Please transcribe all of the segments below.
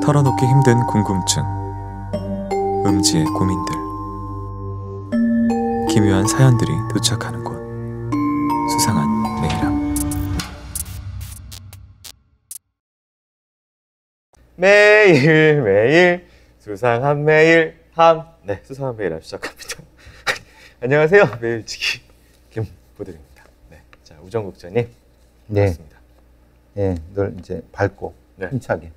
털어놓기 힘든 궁금증, 음지의 고민들, 기묘한 사연들이 도착하는 곳, 수상한 메일함. 매일 수상한 메일함. 네, 수상한 메일함 시작합니다. 안녕하세요, 메일치기 김보들입니다. 네, 자 우정국장님. 네, 반갑습니다. 네, 늘 이제 밝고 네. 힘차게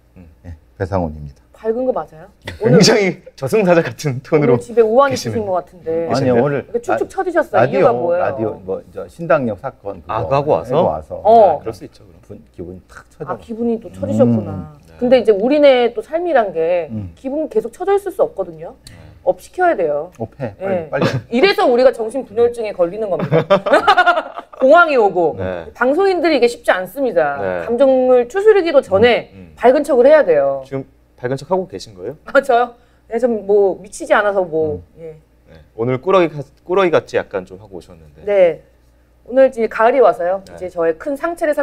네, 배상훈입니다. 밝은 거 맞아요? 굉장히 저승사자 같은 톤으로 오늘 집에 우환이 계시는. 있으신 것 같은데. 아니요, 오늘 이렇게 축축 처지셨어요. 이유가 뭐예요? 라디오 저 신당역 사건 그거 하고 와서? 그럴 수 있죠. 그럼. 기분이 탁 처져. 아, 기분이 또 처지셨구나. 네. 근데 이제 우리네 또 삶이란 게 기분 계속 처져 있을 수 없거든요. 업 시켜야 돼요. 오페 네. 빨리. 이래서 우리가 정신분열증에 걸리는 겁니다. 공황이 오고 네. 방송인들이 이게 쉽지 않습니다. 네. 감정을 추스르기도 전에 밝은 척을 해야 돼요. 지금 밝은 척 하고 계신 거예요? 아, 저요? 네, 좀 뭐 미치지 않아서 뭐. 예. 네. 오늘 꾸러기 같이 약간 좀 하고 오셨는데. 네. 오늘 이제 가을이 와서요. 네. 이제 저의 큰 상처를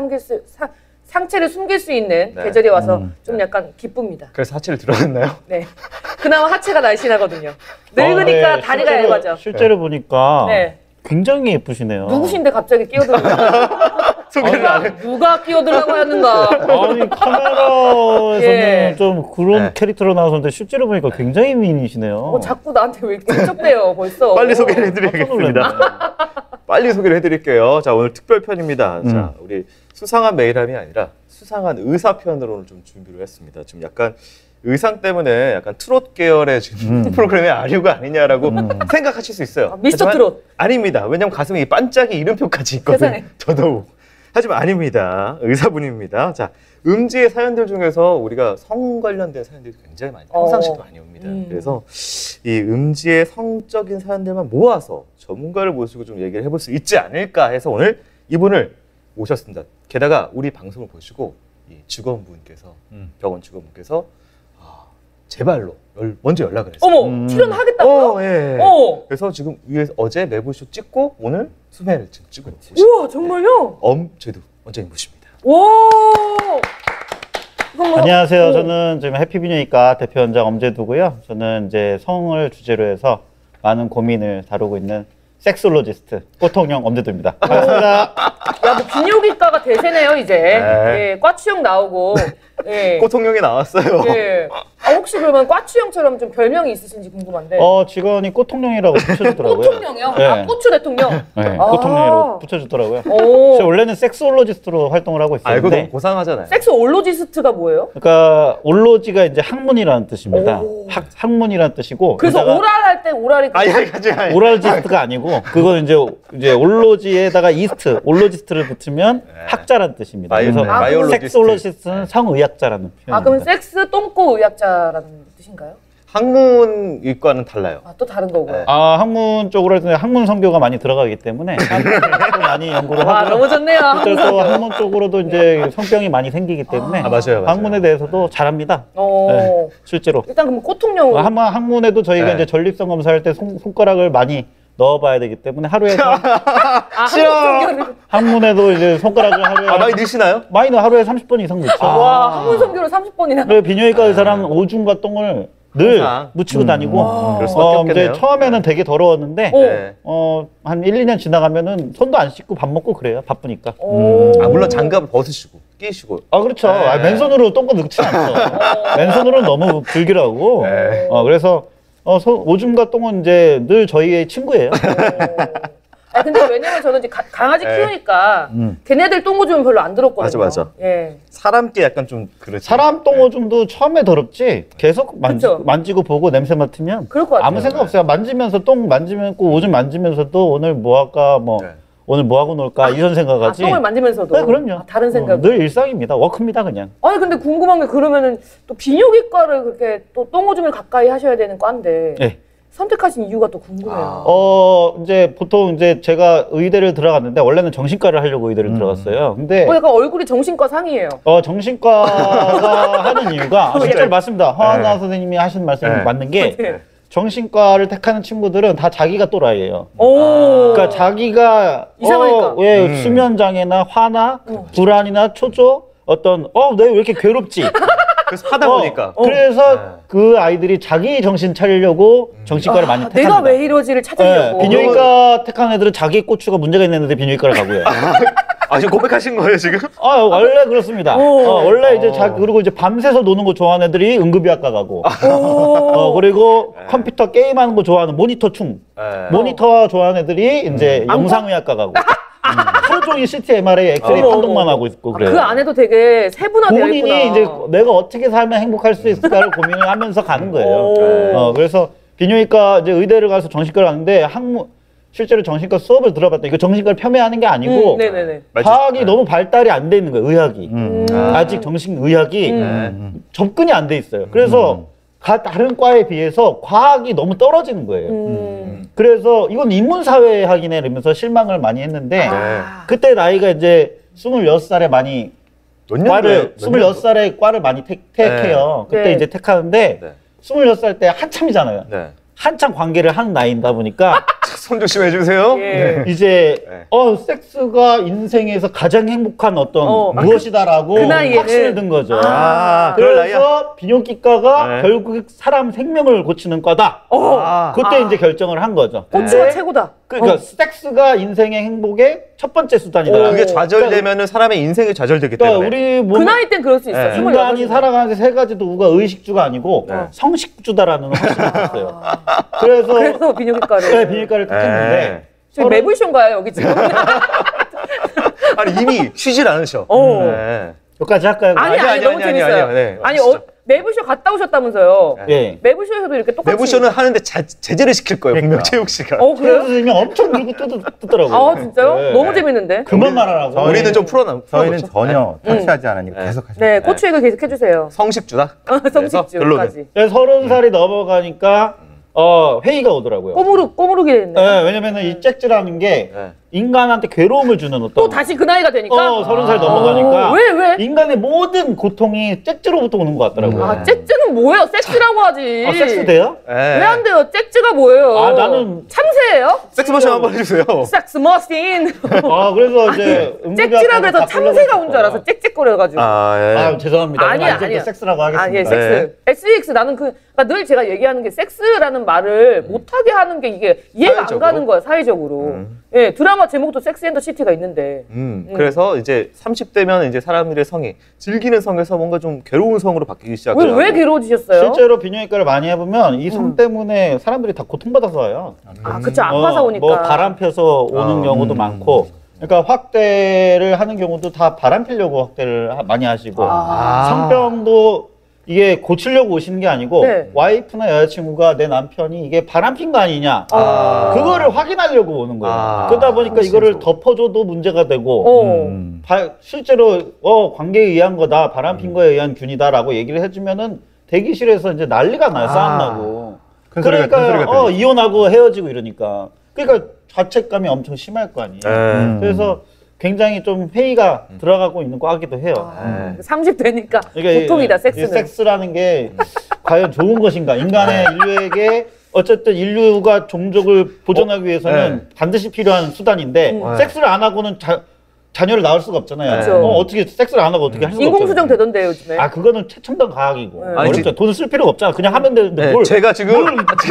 상처를 숨길 수 있는 네. 계절이 와서 좀 네. 약간 기쁩니다. 그래서 하체를 들어갔나요? 네. 그나마 하체가 날씬하거든요. 늙으니까 네, 다리가 얇아져. 실제로 보니까 네. 굉장히 예쁘시네요. 누구신데 갑자기 끼어들어요? 소개를 안 해. 누가 끼어들라고 하는가? 아니 카메라에서는 예. 좀 그런 네. 캐릭터로 나오셨는데 실제로 보니까 굉장히 미인이시네요. 자꾸 나한테 왜 직접대요 벌써? 빨리 소개를 깜짝 해드리겠습니다. 놀랐네. 빨리 소개를 해드릴게요. 자, 오늘 특별편입니다. 음. 자, 우리 수상한 메일함이 아니라 수상한 의사편으로 오늘 좀 준비를 했습니다. 지금 약간 의상 때문에 약간 트롯 계열의 지금 프로그램의 아류가 아니냐라고 생각하실 수 있어요. 아, 미스터 하지만 트롯. 아닙니다. 왜냐면 가슴에 이 반짝이 이름표까지 있거든요. 세상에. 더더욱. 하지만 아닙니다. 의사분입니다. 자, 음지의 사연들 중에서 우리가 성 관련된 사연들이 굉장히 많이, 평상시도 많이 옵니다. 그래서 이 음지의 성적인 사연들만 모아서 전문가를 모시고 좀 얘기를 해볼 수 있지 않을까 해서 오늘 이분을 모셨습니다. 게다가 우리 방송을 보시고 이 직원분께서, 병원 직원분께서 제 발로 먼저 연락을 했어요. 어머, 출연하겠다고요? 예. 어. 그래서 지금 위에서 어제 매부쇼 찍고 오늘 수매를 지금 찍고 오시고 우와, 정말요? 저희도 원장님 모십니다. 오. 그럼 뭐- 안녕하세요. 오. 저는 지금 해피비뇨기과 대표원장 엄재두고요. 저는 이제 성을 주제로 해서 많은 고민을 다루고 있는 섹솔로지스트 꼬통령 엄재두입니다. 반갑습니다. 야, 뭐 비뇨기과가 대세네요 이제. 네. 예, 꽈추형 나오고. 예. 꼬통령이 나왔어요. 예. 아, 혹시 그러면 꽈추형처럼 좀 별명이 있으신지 궁금한데. 직원이 꼬통령이라고 붙여주더라고요. 꼬통령이요? 네. 아, 꼬추 대통령. 네, 아. 꼬통령이라고 붙여주더라고요. 오. 제가 원래는 섹스올로지스트로 활동을 하고 아, 이거 있었는데 너무 고상하잖아요. 섹스 올로지스트가 뭐예요? 그러니까 올로지가 이제 학문이라는 뜻입니다. 오. 학문이라는 뜻이고 그래서 게다가 오랄 할 때 오랄이 아니. 오랄지스트가 아니고 그건 이제 올로지에다가 이스트 올로지스트를 붙이면 학자라는 뜻입니다. 그래서 바이올로지스트. 섹스올로지스트는 성의학자라는 표현입니다. 아, 그럼 섹스 똥꼬 의학자라는 뜻인가요? 학문의과는 달라요. 아, 또 다른 거고요. 네. 학문 쪽으로 해서 학문 성교가 많이 들어가기 때문에 또 많이 연구를 와, 하고 너무 좋네요. 또 학문 쪽으로도 이제 성병이 많이 생기기 때문에 맞아요. 학문에 대해서도 잘합니다. 어. 네, 실제로. 일단 그럼 꼬통령으로. 학문에도 저희가 네. 이제 전립선 검사할 때 손가락을 많이 넣어봐야 되기 때문에 하루에 학문 학문에도 이제 손가락을 하루에 많이 넣으시나요? 많이 넣어 하루에 30번 이상 넣죠. 와, 학문 성교를 30번이나. 그리고 비뇨기과 의사랑 오줌과 똥을 늘 항상. 묻히고 다니고 그럴 수밖에 없겠네요. 이제 처음에는 되게 더러웠는데 오. 네. 한 1, 2년 지나가면은 손도 안 씻고 밥 먹고 그래요. 바쁘니까. 오. 물론 장갑을 벗으시고 끼시고. 그렇죠. 네. 맨손으로 똥거 넣지 않죠. 맨손으로는 너무 불길하고. 네. 그래서 오줌과 똥은 이제 늘 저희의 친구예요. 아, 근데 왜냐면 저는 이제 강아지 네. 키우니까 걔네들 똥오줌은 별로 안 들었거든요. 맞아. 예. 사람께 약간 좀 그렇지. 사람 똥오줌도 처음에 더럽지 계속 그쵸. 만지고 보고 냄새 맡으면 그럴 것 같아요. 아무 생각 없어요. 만지면서 똥 만지면 오줌 만지면서도 오늘 뭐 할까 네. 오늘 뭐 하고 놀까 이런 생각하지. 똥을 만지면서도. 네, 그럼요. 아, 다른 생각. 늘 일상입니다. 워크입니다 그냥. 아니 근데 궁금한 게 그러면은 또 비뇨기과를 그렇게 또 똥오줌을 가까이 하셔야 되는 과인데 네. 선택하신 이유가 또 궁금해요. 이제 보통 이제 제가 의대를 들어갔는데 원래는 정신과를 하려고 의대를 들어갔어요. 근데 약간 얼굴이 정신과 상이에요. 정신과가 하는 이유가 진짜로 맞습니다. 허하나 선생님이 하신 말씀이 네. 맞는 게 네. 정신과를 택하는 친구들은 다 자기가 또라이예요. 오. 그러니까 자기가 이상하니까. 수면 장애나 화나 불안이나 초조 내가 왜 이렇게 괴롭지? 그래서 하다 보니까. 그래서 네. 그 아이들이 자기 정신 차리려고 정신과를 많이 택합니다. 내가 왜 이러지를 찾으려고. 비뇨기과 택한 애들은 자기 고추가 문제가 있는 애들 비뇨기과를 가고요. 아, 지금 고백하신 거예요, 지금? 원래 그렇습니다. 원래 이제 그리고 이제 밤새서 노는 거 좋아하는 애들이 응급의학과 가고, 그리고 컴퓨터 게임하는 거 좋아하는 모니터충, 모니터 좋아하는 애들이 이제 영상의학과 가고, 하루 종일 CT, MRI, 엑스레이 판독만 하고 있고 그래요. 그 안에도 되게 세분화되어 있구나. 본인이 이제 내가 어떻게 살면 행복할 수 있을까를 고민을 하면서 가는 거예요. 그래서 비뇨기과 이제 의대를 가서 정신과를 가는데 실제로 정신과 수업을 들어봤더니 이거 정신과를 폄훼하는 게 아니고 네네네. 과학이 너무 발달이 안 돼 있는 거예요. 의학이 아직 정신의학이 접근이 안 돼 있어요. 그래서 다른 과에 비해서 과학이 너무 떨어지는 거예요. 그래서 이건 인문사회학이네 이러면서 실망을 많이 했는데 그때 나이가 이제 26살에 많이 과를 26살에 과를 많이 택해요. 그때 네. 이제 택하는데 26살 때 한참이잖아요. 네. 한참 관계를 하는 나이다 보니까 손 조심해 주세요. 예. 이제 섹스가 인생에서 가장 행복한 어떤 무엇이다라고 그 나이에는. 확신을 든 거죠. 그럴 나이야? 그래서 비뇨기과가 네. 결국 사람 생명을 고치는 과다. 그때 이제 결정을 한 거죠. 고추가 근데 최고다. 그러니까 섹스가 인생의 행복의 첫 번째 수단이다. 그게 좌절되면은 사람의 인생이 좌절되기 그러니까 때문에. 우리 그 나이 땐 그럴 수 있어. 네. 28 인간이 이면. 살아가는 세 가지 도구가 의식주가 아니고 성식주다라는 확신을 했어요. 그래서 비뇨기과를. 네, 비뇨기과를 택했는데 저희 매부쇼인가요 여기 지금? 아니, 이미 쉬질 않으셔. 네. 여기까지 할까요? 아니, 너무 재밌어요. 네. 아니 매부쇼 갔다 오셨다면서요? 예. 매부쇼에서도 이렇게 똑같이. 내부쇼는 하는데 제재를 시킬 거예요. 분명 최욱 씨가. 그래요? 그래서 선생님이 엄청 물고 뜯더라고요. 아 진짜요? 네. 너무 재밌는데. 그만 말하라고. 우리는 좀 풀어보죠. 저희는 전혀 터치하지 않으니까 계속 하시면 네, 고추 얘기 계속 해주세요. 성식주다. 성식주까지. 30살이 넘어가니까 회의가 오더라고요. 꼬무르게 됐네. 네, 왜냐면은 이 잭즈라는 게 네. 인간한테 괴로움을 주는 어떤 또 다시 그 나이가 되니까. 30살 넘어가니까 왜? 인간의 모든 고통이 잭즈로부터 오는 것 같더라고요. 아 잭즈는 뭐예요? 섹스라고 하지. 섹스 돼요? 네. 왜 안 돼요? 잭즈가 뭐예요? 나는 참새예요? 섹스 머신 한번 해주세요. 섹스 머신. 그래서 이제 잭즈라 그래서 참새가 온 줄 알아서 잭잭거려가지고. 죄송합니다. 아니야. 이제부터 섹스라고 하겠습니다. 예, 섹스. SEX 나는 그러니까 늘 제가 얘기하는 게 섹스라는 말을 못하게 하는 게 이게 이해가 사회적으로? 안 가는 거야 사회적으로. 예, 드라마 제목도 섹스 앤더 시티가 있는데. 그래서 이제 30대면 이제 사람들의 성이 즐기는 성에서 뭔가 좀 괴로운 성으로 바뀌기 시작해요. 왜 괴로워지셨어요? 실제로 비뇨기과를 많이 해보면 이 성 때문에 사람들이 다 고통받아서 와요. 그쵸 아파서 오니까. 뭐 바람 펴서 오는 경우도 많고, 그러니까 확대를 하는 경우도 다 바람 피려고 확대를 많이 하시고, 성병도 이게 고치려고 오시는 게 아니고 네. 와이프나 여자친구가 내 남편이 이게 바람핀 거 아니냐 그거를 확인하려고 오는 거예요. 그러다 보니까 이거를 덮어줘도 문제가 되고 실제로 관계에 의한 거다, 바람핀 거에 의한 균이다라고 얘기를 해주면은 대기실에서 이제 난리가 나요. 싸움 나고. 큰 소리가 그러니까 이혼하고 헤어지고 이러니까. 그러니까 자책감이 엄청 심할 거 아니에요. 그래서 굉장히 좀 회의가 들어가고 있는 과기도 해요. 30대니까 그러니까 보통이다 섹스는. 이 섹스라는 게 과연 좋은 것인가? 인간의 인류에게 어쨌든 인류가 종족을 보존하기 위해서는 반드시 필요한 수단인데 섹스를 안 하고는 자녀를 낳을 수가 없잖아요. 그쵸. 어떻게 섹스를 안 하고 어떻게 할 수가 없잖아요. 인공수정 되던데요 요즘에. 그거는 최첨단 과학이고 아니, 어렵죠. 돈을 쓸 필요가 없잖아. 그냥 하면 되는데 뭘? 제가 지금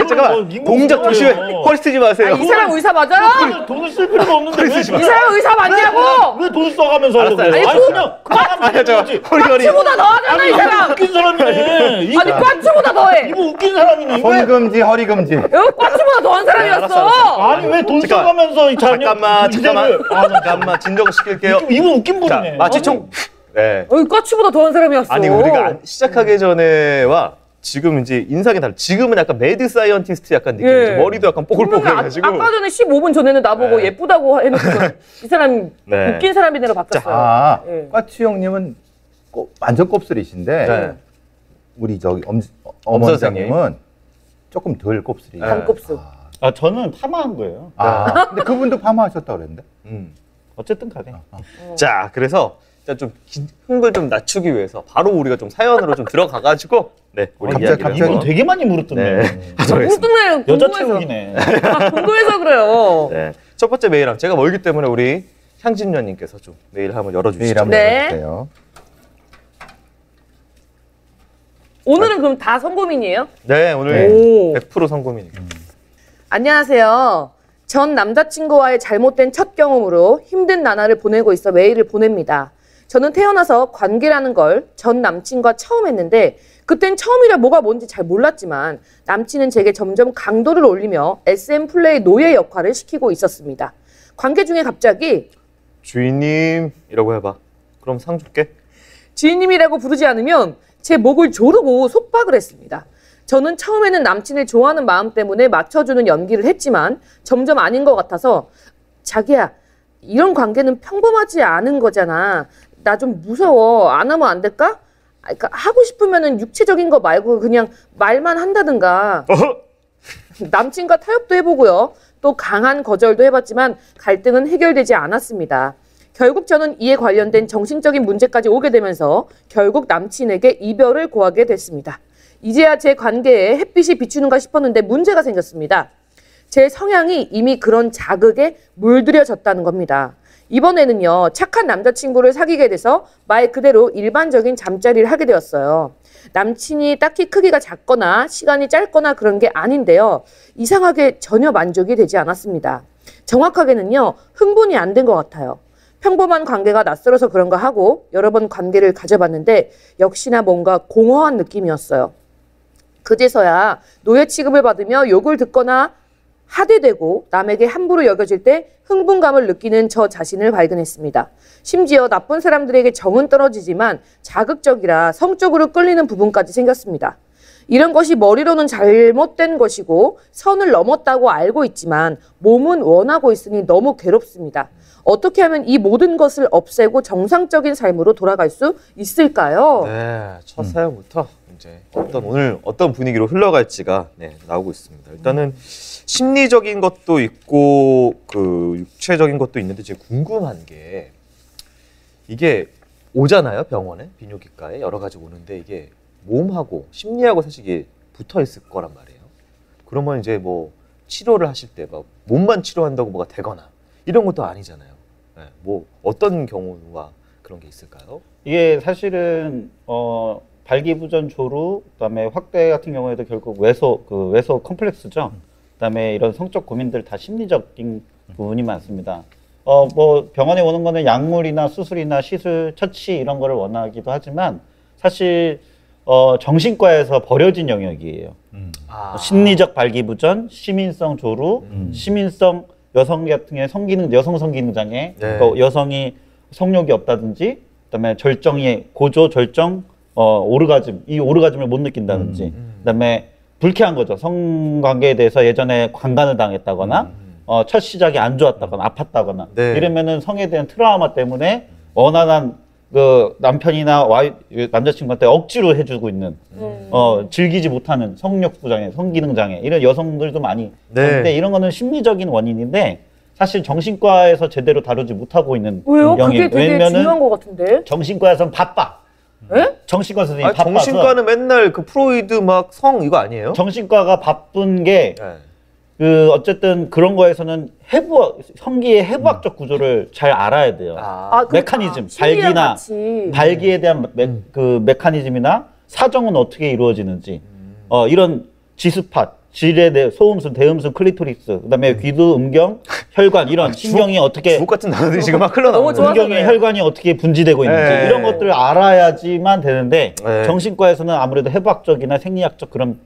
잠깐만 동작 조심해. 허리 쓰지 마세요. 이 사람 의사 맞아요? 돈을 쓸 필요가 없는데 왜? 이 사람 의사 맞냐고? 왜 돈을 써가면서 하려고 알았어요. 그래? 아니, 그냥 하면 되지. 꽈추보다 더 하잖아 이 사람. 웃긴 사람이네. 아니 꽈추보다 더해. 이거 웃긴 사람이네. 왜? 손 금지, 허리 금지. 여기 꽈추보다 더한 사람이었어. 아니 왜 돈 써가면서 이 자녀 잠깐만 진정시킬게요. 이거 웃긴 자, 분이네. 마취총. 네. 여기 꽈추보다 더한 사람이었어. 아니 우리가 시작하기 전에와 지금 이제 인상이 달라. 지금은 약간 매드 사이언티스트 약간 느낌이죠. 예. 머리도 약간 뽀글뽀글해가지고. 아까 전에 15분 전에는 나보고 예쁘다고 해놓고 이 사람 네. 웃긴 사람이 되로 바뀌었어요. 예. 꽈치 형님은 완전 곱슬이신데 네. 우리 저기 엄 어머니장님은 조금 덜 곱슬이. 반곱슬. 저는 파마한 거예요. 근데 그분도 파마하셨다 그랬는데. 어쨌든 간에. 자, 그래서 좀 흥을 좀 낮추기 위해서 바로 우리가 좀 사연으로 좀 들어가가지고 네, 우리 이야기를 이분 한번. 되게 많이 물었던데. 네. 무뚱해 여자 궁금해서. 체육이네. 궁금해서 그래요. 네. 첫 번째 메일함 제가 멀기 때문에 우리 향진녀님께서 좀 메일 한번 열어주시죠. 메일 한번 네. 해주세요. 오늘은 그럼 다 성고민이에요? 네, 오늘 오. 100% 성고민입니다. 안녕하세요. 전 남자친구와의 잘못된 첫 경험으로 힘든 나날을 보내고 있어 메일을 보냅니다. 저는 태어나서 관계라는 걸 전 남친과 처음 했는데 그땐 처음이라 뭐가 뭔지 잘 몰랐지만 남친은 제게 점점 강도를 올리며 SM 플레이 노예 역할을 시키고 있었습니다. 관계 중에 갑자기 주인님이라고 해봐. 그럼 상 줄게. 주인님이라고 부르지 않으면 제 목을 조르고 속박을 했습니다. 저는 처음에는 남친을 좋아하는 마음 때문에 맞춰주는 연기를 했지만 점점 아닌 것 같아서 자기야, 이런 관계는 평범하지 않은 거잖아. 나 좀 무서워. 안 하면 안 될까? 그러니까 하고 싶으면은 육체적인 거 말고 그냥 말만 한다든가. 남친과 타협도 해보고요. 또 강한 거절도 해봤지만 갈등은 해결되지 않았습니다. 결국 저는 이에 관련된 정신적인 문제까지 오게 되면서 결국 남친에게 이별을 고하게 됐습니다. 이제야 제 관계에 햇빛이 비추는가 싶었는데 문제가 생겼습니다. 제 성향이 이미 그런 자극에 물들여졌다는 겁니다. 이번에는요, 착한 남자친구를 사귀게 돼서 말 그대로 일반적인 잠자리를 하게 되었어요. 남친이 딱히 크기가 작거나 시간이 짧거나 그런 게 아닌데요. 이상하게 전혀 만족이 되지 않았습니다. 정확하게는요, 흥분이 안 된 것 같아요. 평범한 관계가 낯설어서 그런가 하고 여러 번 관계를 가져봤는데 역시나 뭔가 공허한 느낌이었어요. 그제서야 노예 취급을 받으며 욕을 듣거나 하대되고 남에게 함부로 여겨질 때 흥분감을 느끼는 저 자신을 발견했습니다. 심지어 나쁜 사람들에게 정은 떨어지지만 자극적이라 성적으로 끌리는 부분까지 생겼습니다. 이런 것이 머리로는 잘못된 것이고 선을 넘었다고 알고 있지만 몸은 원하고 있으니 너무 괴롭습니다. 어떻게 하면 이 모든 것을 없애고 정상적인 삶으로 돌아갈 수 있을까요? 네, 첫 사연부터 이제 오늘 어떤 분위기로 흘러갈지가 나오고 있습니다. 일단은 심리적인 것도 있고 그 육체적인 것도 있는데 제가 궁금한 게 이게 오잖아요, 병원에, 비뇨기과에 여러 가지 오는데 이게 몸하고 심리하고 사실 이게 붙어 있을 거란 말이에요. 그러면 이제 뭐 치료를 하실 때 막 몸만 치료한다고 뭐가 되거나 이런 것도 아니잖아요. 네, 뭐 어떤 경우가 그런 게 있을까요? 이게 사실은 발기부전 조루, 그다음에 확대 같은 경우에도 결국 외소 컴플렉스죠. 그다음에 이런 성적 고민들 다 심리적인 부분이 많습니다. 뭐 병원에 오는 거는 약물이나 수술이나 시술, 처치 이런 거를 원하기도 하지만 사실 정신과에서 버려진 영역이에요. 심리적 발기부전, 시민성 조루, 시민성 여성 같은 경우에 여성 성기능 장애, 그러니까 여성이 성욕이 없다든지, 그다음에 절정이 고조 절정, 오르가즘, 이 오르가즘을 못 느낀다든지, 그다음에 불쾌한 거죠. 성관계에 대해서 예전에 강간을 당했다거나, 첫 시작이 안 좋았다거나, 아팠다거나, 이러면은 성에 대한 트라우마 때문에 원활한 그 남편이나 남자친구한테 억지로 해주고 있는, 즐기지 못하는 성욕부 장애, 성기능 장애, 이런 여성들도 많이 있는데 이런 거는 심리적인 원인인데 사실 정신과에서 제대로 다루지 못하고 있는 왜요? 그게 되게 중요한 것 같은데. 정신과에서는 바빠. 에? 정신과 선생님 바빠서. 정신과는 맨날 그 프로이드 막 성 이거 아니에요? 정신과가 바쁜 게 그 어쨌든 그런 거에서는 성기의 해부학적 구조를 잘 알아야 돼요. 메커니즘, 발기에 대한 그 메커니즘이나 사정은 어떻게 이루어지는지, 이런 지스팟, 질에 대해 소음순, 대음순, 클리토리스, 그다음에 귀두, 음경, 혈관 이런 신경이 어떻게 주옥 같은 단어들이 지금 막 흘러나오는 음경의 혈관이 어떻게 분지되고 있는지 이런 것들을 알아야지만 되는데 정신과에서는 아무래도 해부학적이나 생리학적 그런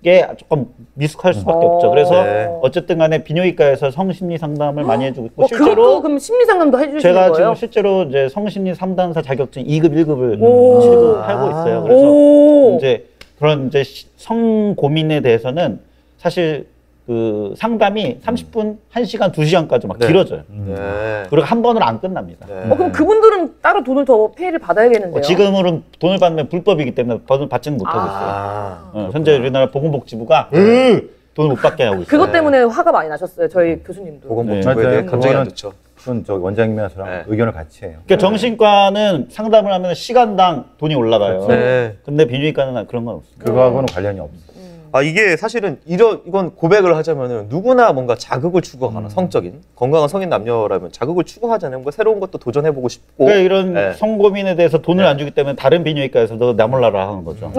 게 조금 미숙할 수밖에 없죠. 그래서 어쨌든 간에 비뇨기과에서 성심리 상담을 많이 해주고 있고 실제로 그럼 심리 상담도 해주시는 제가 거예요? 지금 실제로 이제 성심리 상담사 자격증 2급, 1급을 취득하고 있어요. 그래서 이제 그런 이제 성 고민에 대해서는 사실 그 상담이 30분, 1시간, 2시간까지 막 길어져요. 그리고 한 번으로 안 끝납니다. 그럼 그분들은 따로 돈을 더 페이를 받아야겠는데요? 지금은 돈을 받으면 불법이기 때문에 돈을 받지는 못하고 있어요. 현재 우리나라 보건복지부가 돈을 못 받게 하고 있어요. 그것 때문에 화가 많이 나셨어요, 저희 교수님도. 보건복지부에 대해 감정이 안 좋죠. 그건 저 원장님이랑 저랑 의견을 같이 해요. 그러니까 정신과는 상담을 하면 시간당 돈이 올라가요. 근데 비뇨기과는 그런 건 없어요. 그거하고는 관련이 없어요. 이게 사실은 이건 고백을 하자면은 누구나 뭔가 자극을 추구하거나 성적인 건강한 성인 남녀라면 자극을 추구하잖아요. 뭔가 새로운 것도 도전해보고 싶고. 그러니까 이런 성고민에 대해서 돈을 안 주기 때문에 다른 비뇨기과에서도 나 몰라라 하는 거죠.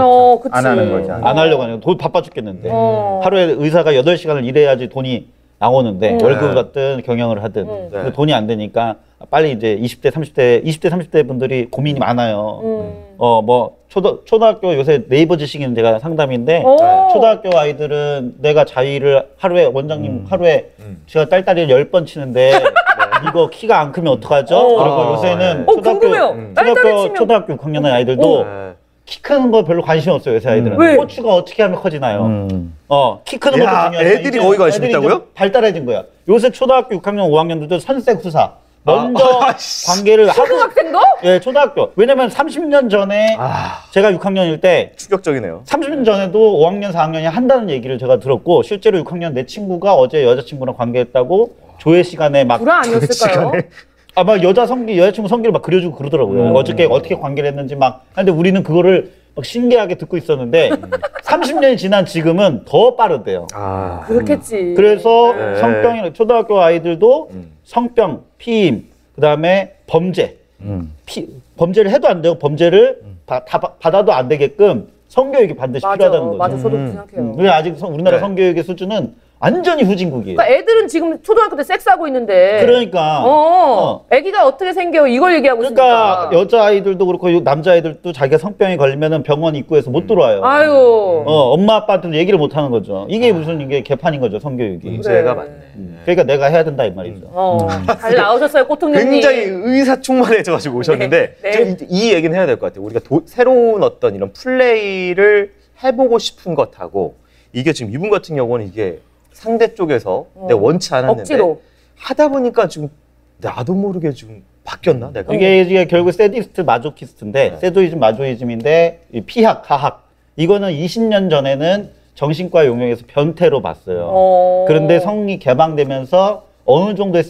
그치. 안 하는 거지. 안 하려고 하는 거. 돈 바빠 죽겠는데. 하루에 의사가 8시간을 일해야지 돈이 나오는데 월급 받든 경영을 하든 근데 돈이 안 되니까 빨리 이제 20대 30대 분들이 고민이 많아요. 뭐 초등학교 요새 네이버 지식인 제가 상담인데 초등학교 아이들은 내가 자위를 하루에 원장님 하루에 제가 딸딸이를 10번 치는데 이거 키가 안 크면 어떡하죠? 그리고 요새는 초등학교 6학년 아이들도 키 크는 거 별로 관심 없어요, 요새 아이들은. 왜? 고추가 어떻게 하면 커지나요? 키 크는 것도 중요해요. 애들이 거기 관심 있다고요? 발달해진 거야. 요새 초등학교 6학년, 5학년들도 선색 후사. 먼저 관계를 하고. 초등학생도? 예, 초등학교. 왜냐면 30년 전에 제가 6학년일 때 충격적이네요. 30년 전에도 5학년, 4학년이 한다는 얘기를 제가 들었고 실제로 6학년 내 친구가 어제 여자친구랑 관계했다고 조회 시간에 막 불화 아니었을까요? 막 여자친구 성기를 막 그려주고 그러더라고요. 어저께 어떻게 관계를 했는지 막. 근데 우리는 그거를 막 신기하게 듣고 있었는데 30년이 지난 지금은 더 빠르대요. 그렇겠지. 그래서 성병이 초등학교 아이들도 성병, 피임, 그다음에 범죄. 범죄를 해도 안 되고 범죄를 받아도 안 되게끔 성교육이 반드시 필요하다는 거죠. 맞아, 저도 그렇게 생각해요. 우리 아직 우리나라 성교육의 수준은 완전히 후진국이에요. 그러니까 애들은 지금 초등학교 때 섹스하고 있는데. 그러니까. 애기가 어떻게 생겨 이걸 얘기하고 그러니까 있으니까. 여자아이들도 그렇고 남자아이들도 자기가 성병이 걸리면은 병원 입구에서 못 들어와요. 아유. 엄마 아빠한테도 얘기를 못 하는 거죠. 이게 무슨 이게 개판인 거죠, 성교육이. 문제가 많네. 그러니까 내가 해야 된다 이 말이죠. 잘 나오셨어요, 꼬통님. 굉장히 의사충만해져가지고 오셨는데 네. 이 얘기는 해야 될 것 같아요. 우리가 새로운 어떤 이런 플레이를 해보고 싶은 것하고 이게 지금 이분 같은 경우는 이게 상대 쪽에서 내가 원치 않았는데 억지로 하다 보니까 지금 나도 모르게 좀 바뀌었나 내가? 이게 결국 세디스트 마조키스트인데 세도이즘 마조이즘인데 이 피학, 하학 이거는 20년 전에는 정신과 용어에서 변태로 봤어요. 그런데 성이 개방되면서 어느 정도의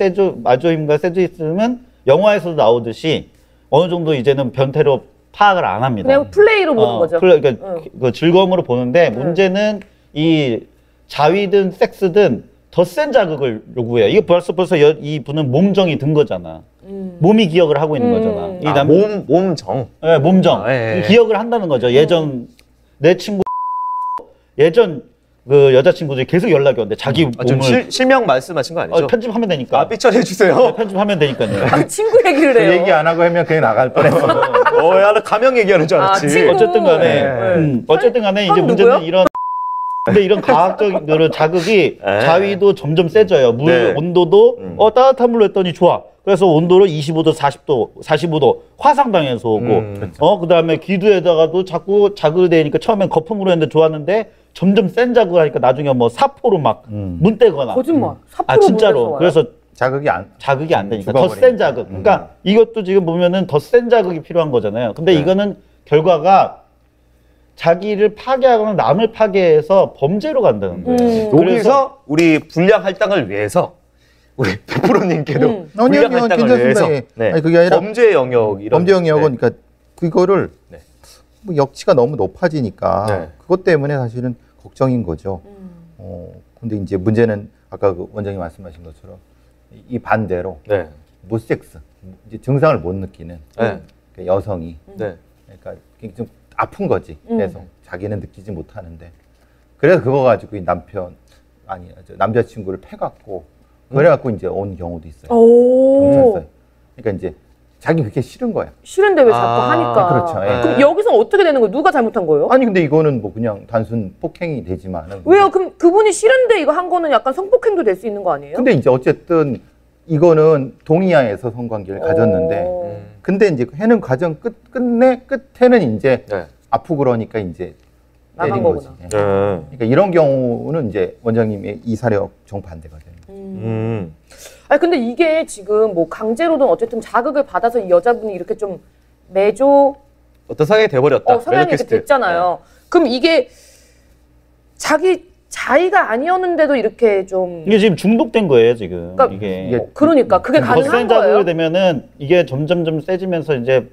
마조임과 세도이즘은 영화에서도 나오듯이 어느 정도 이제는 변태로 파악을 안 합니다. 그냥 플레이로 보는 거죠. 그러니까 그 즐거움으로 보는데 문제는 이 자위든 섹스든 더 센 자극을 요구해요. 이게 벌써 이 분은 몸정이 든 거잖아. 몸이 기억을 하고 있는 거잖아. 몸정. 네, 몸정. 기억을 한다는 거죠. 내 친구 예전 그 여자친구들이 계속 연락이 오는데 자기 몸을 좀 실명 말씀하신 거 아니죠? 편집하면 되니까. 삐처리 해주세요. 편집하면 되니까요. 친구 얘기를 해요. 얘기 안 하고 하면 그냥 나갈 뻔했어. 야, 나 가명 얘기하는 줄 알았지. 친구. 어쨌든 간에 이제 문제는 근데 이런 과학적 그런 자극이 자위도 점점 세져요. 물 온도도 따뜻한 물로 했더니 좋아. 그래서 온도를 25도, 45도 화상당해서 오고 그다음에 기두에다가도 자꾸 자극을 대니까 처음엔 거품으로 했는데 좋았는데 점점 센 자극을 하니까 나중에 뭐 사포로 막 문 떼거나. 거짓말. 사포로 진짜로. 그래서 자극이 안 되니까 더 센 자극. 그러니까 이것도 지금 보면은 더 센 자극이 필요한 거잖아요. 근데 이거는 결과가 자기를 파괴하거나 남을 파괴해서 범죄로 간다는 거예요. 여기서 우리 분량 할당을 위해서 우리 백프로님께도 분량 할당을 위해서 아니 그게 아니라 범죄 영역 이런 범죄 영역은 그러니까 그거를 뭐 역치가 너무 높아지니까 그것 때문에 사실은 걱정인 거죠. 근데 이제 문제는 아까 그 원장님 말씀하신 것처럼 이 반대로 무섹스 이제 증상을 못 느끼는 그 여성이 그러니까 좀 아픈 거지. 그래서 자기는 느끼지 못하는데 그래서 그거 가지고 이 남자친구를 패갖고 그래갖고 이제 온 경우도 있어요. 경찰서에. 그러니까 이제 자기 그게 싫은 거야. 싫은데 왜 자꾸 하니까. 그렇죠. 그럼 여기서 어떻게 되는 거예요? 누가 잘못한 거예요? 아니 근데 이거는 뭐 그냥 단순 폭행이 되지만은. 왜요? 그럼 그분이 싫은데 이거 한 거는 약간 성폭행도 될 수 있는 거 아니에요? 근데 이제 어쨌든 이거는 동의하에서 성관계를 가졌는데 근데 이제 해는 과정 끝에는 이제 아프고 그러니까 이제 때린 거지. 그러니까 이런 경우는 이제 원장님의 이 사례와 정반대가 되는 거죠. 아니 근데 이게 지금 뭐 강제로든 어쨌든 자극을 받아서 이 여자분이 이렇게 좀 어떤 상황이 돼버렸다. 상황이 이렇게 됐잖아요. 그럼 이게 자기 자의가 아니었는데도 이렇게 좀 이게 지금 중독된 거예요 지금. 그러니까 이게 그러니까 그게 가능한 거예요. 자극을 되면은 이게 점점 세지면서 이제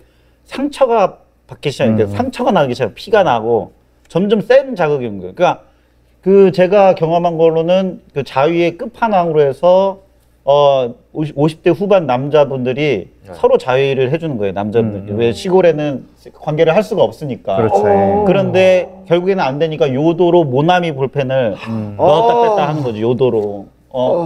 상처가 받기 시작인데 상처가 나기 시작, 피가 나고 점점 센 자극인 거예요. 그러니까 그 제가 경험한 걸로는 그 자위의 끝판왕으로 해서 50대 후반 남자분들이 서로 자위를 해주는 거예요. 남자분들. 왜 시골에는 관계를 할 수가 없으니까. 그렇죠. 그런데 결국에는 안 되니까 요도로 모나미 볼펜을 넣었다 뺐다 하는 거죠. 요도로.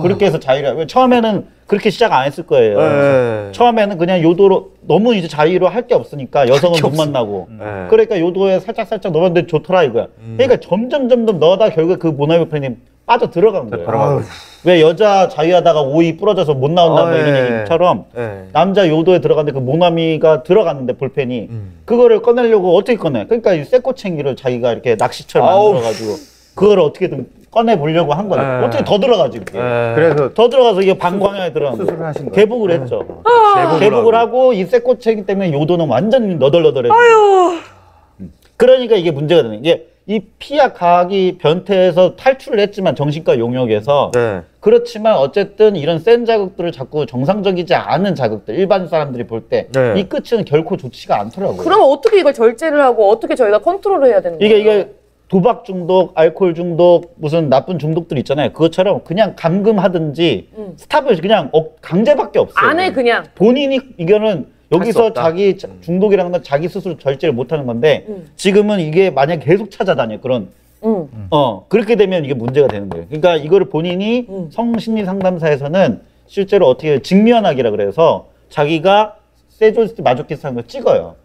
그렇게 해서 자위를. 왜 처음에는 그렇게 시작 안 했을 거예요. 처음에는 그냥 요도로 너무 이제 자위로 할 게 없으니까 여성은 못 만나고. 그러니까 요도에 살짝 넣었는데 좋더라 이거야. 그러니까 점점 넣다 결국에 그 모나미 볼펜이 빠져 들어간 거예요. 왜 여자 자위하다가 오이 부러져서 못 나온다 뭐 이런 얘기처럼 남자 요도에 들어갔는데 그 모나미가 들어갔는데 볼펜이 그거를 꺼내려고 어떻게 꺼내? 그러니까 이 쇠꼬챙이를 자기가 이렇게 낚시처럼 만들어가지고 그걸 어떻게든 꺼내 보려고 한 거예요. 어떻게 더 들어가지? 그래서 더 들어가서 이게 방광염에 들어간 수술을 거예요. 하신 거예요. 개복을 했죠. 개복을 하고 이 쇠꼬챙이 때문에 요도는 완전히 너덜너덜해져. 그러니까 이게 문제가 되는 게 이 피와 각이 변태에서 탈출을 했지만 정신과 용역에서 그렇지만 어쨌든 이런 센 자극들을 자꾸 정상적이지 않은 자극들 일반 사람들이 볼 때 이 끝은 결코 좋지가 않더라고요. 그러면 어떻게 이걸 절제를 하고 어떻게 저희가 컨트롤을 해야 되는 거예요? 이게 도박 중독, 알코올 중독, 무슨 나쁜 중독들 있잖아요. 그것처럼 그냥 감금하든지 스탑을 그냥 강제밖에 없어요. 안 해 그냥. 본인이 이거는 여기서 자기 중독이라는 건 자기 스스로 절제를 못하는 건데 지금은 이게 만약 계속 찾아다녀 그런 그렇게 되면 이게 문제가 되는 거예요. 그러니까 이거를 본인이 성심리 상담사에서는 실제로 어떻게 직면하기라 그래서 자기가 세조스트 마조키스트 하는 걸 찍어요.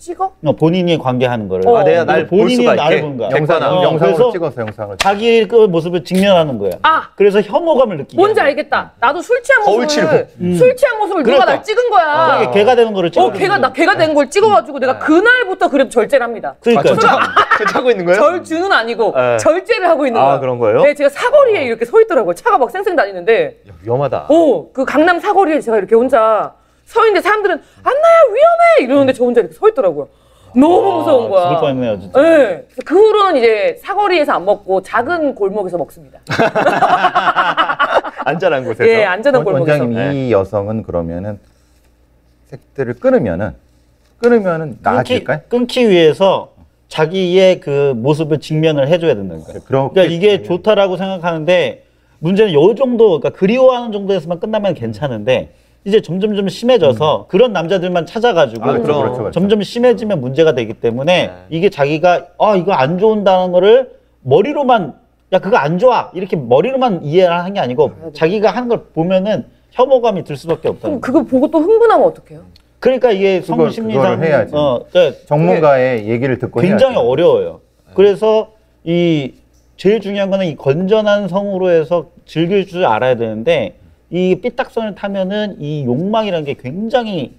찍어? 본인이 관계하는 거를. 내가 날 볼 본인이 수가 나를 있게. 보는 거야. 영상으로 찍어서 영상을. 자기의 그 모습을 직면하는 거야. 그래서 혐오감을 느끼게. 뭔지 알겠다. 나도 술 취한 모습을 술 취한 모습을 누가 날 찍은 거야. 그러니까 걔가 되는 거를 찍어. 걔가 된 걸 찍어가지고 내가 그날부터 그래도 절제를 합니다. 그러니까 하고 있는 거예요? 절주는 아니고 절제를 하고 있는 거야. 그런 거예요? 네, 제가 사거리에 이렇게 서 있더라고요. 차가 막 쌩쌩 다니는데. 위험하다. 그 강남 사거리에 제가 이렇게 혼자 서 있는데 사람들은 안나야 위험해 이러는데 저 혼자 이렇게 서 있더라고요. 너무 무서운 거야. 죽을 뻔했네요, 진짜. 네. 그래서 그 후로는 이제 사거리에서 안 먹고 작은 골목에서 먹습니다. 안전한 곳에서. 예, 안전한 골목에서. 원장님 이 여성은 그러면은 색들을 끊으면은 나아질까요? 끊기 위해서 자기의 그 모습을 직면을 해줘야 된다는 거예요. 그러니까 이게 좋다라고 생각하는데 문제는 요 정도, 그러니까 그리워하는 정도에서만 끝나면 괜찮은데 이제 점점 심해져서 그런 남자들만 찾아가지고 그렇죠. 점점 심해지면 문제가 되기 때문에 이게 자기가 이거 안 좋은다는 거를 머리로만 야 그거 안 좋아 이렇게 머리로만 이해를 하는 게 아니고 자기가 하는 걸 보면은 혐오감이 들 수밖에 없다는 거예요. 그거 보고 또 흥분하면 어떡해요? 그러니까 이게 성심리상 해야지. 그러니까 전문가의 얘기를 듣고 굉장히 해야지. 어려워요. 그래서 이 제일 중요한 거는 이 건전한 성으로 해서 즐길 줄 알아야 되는데 이 삐딱선을 타면은 이 욕망이라는 게 굉장히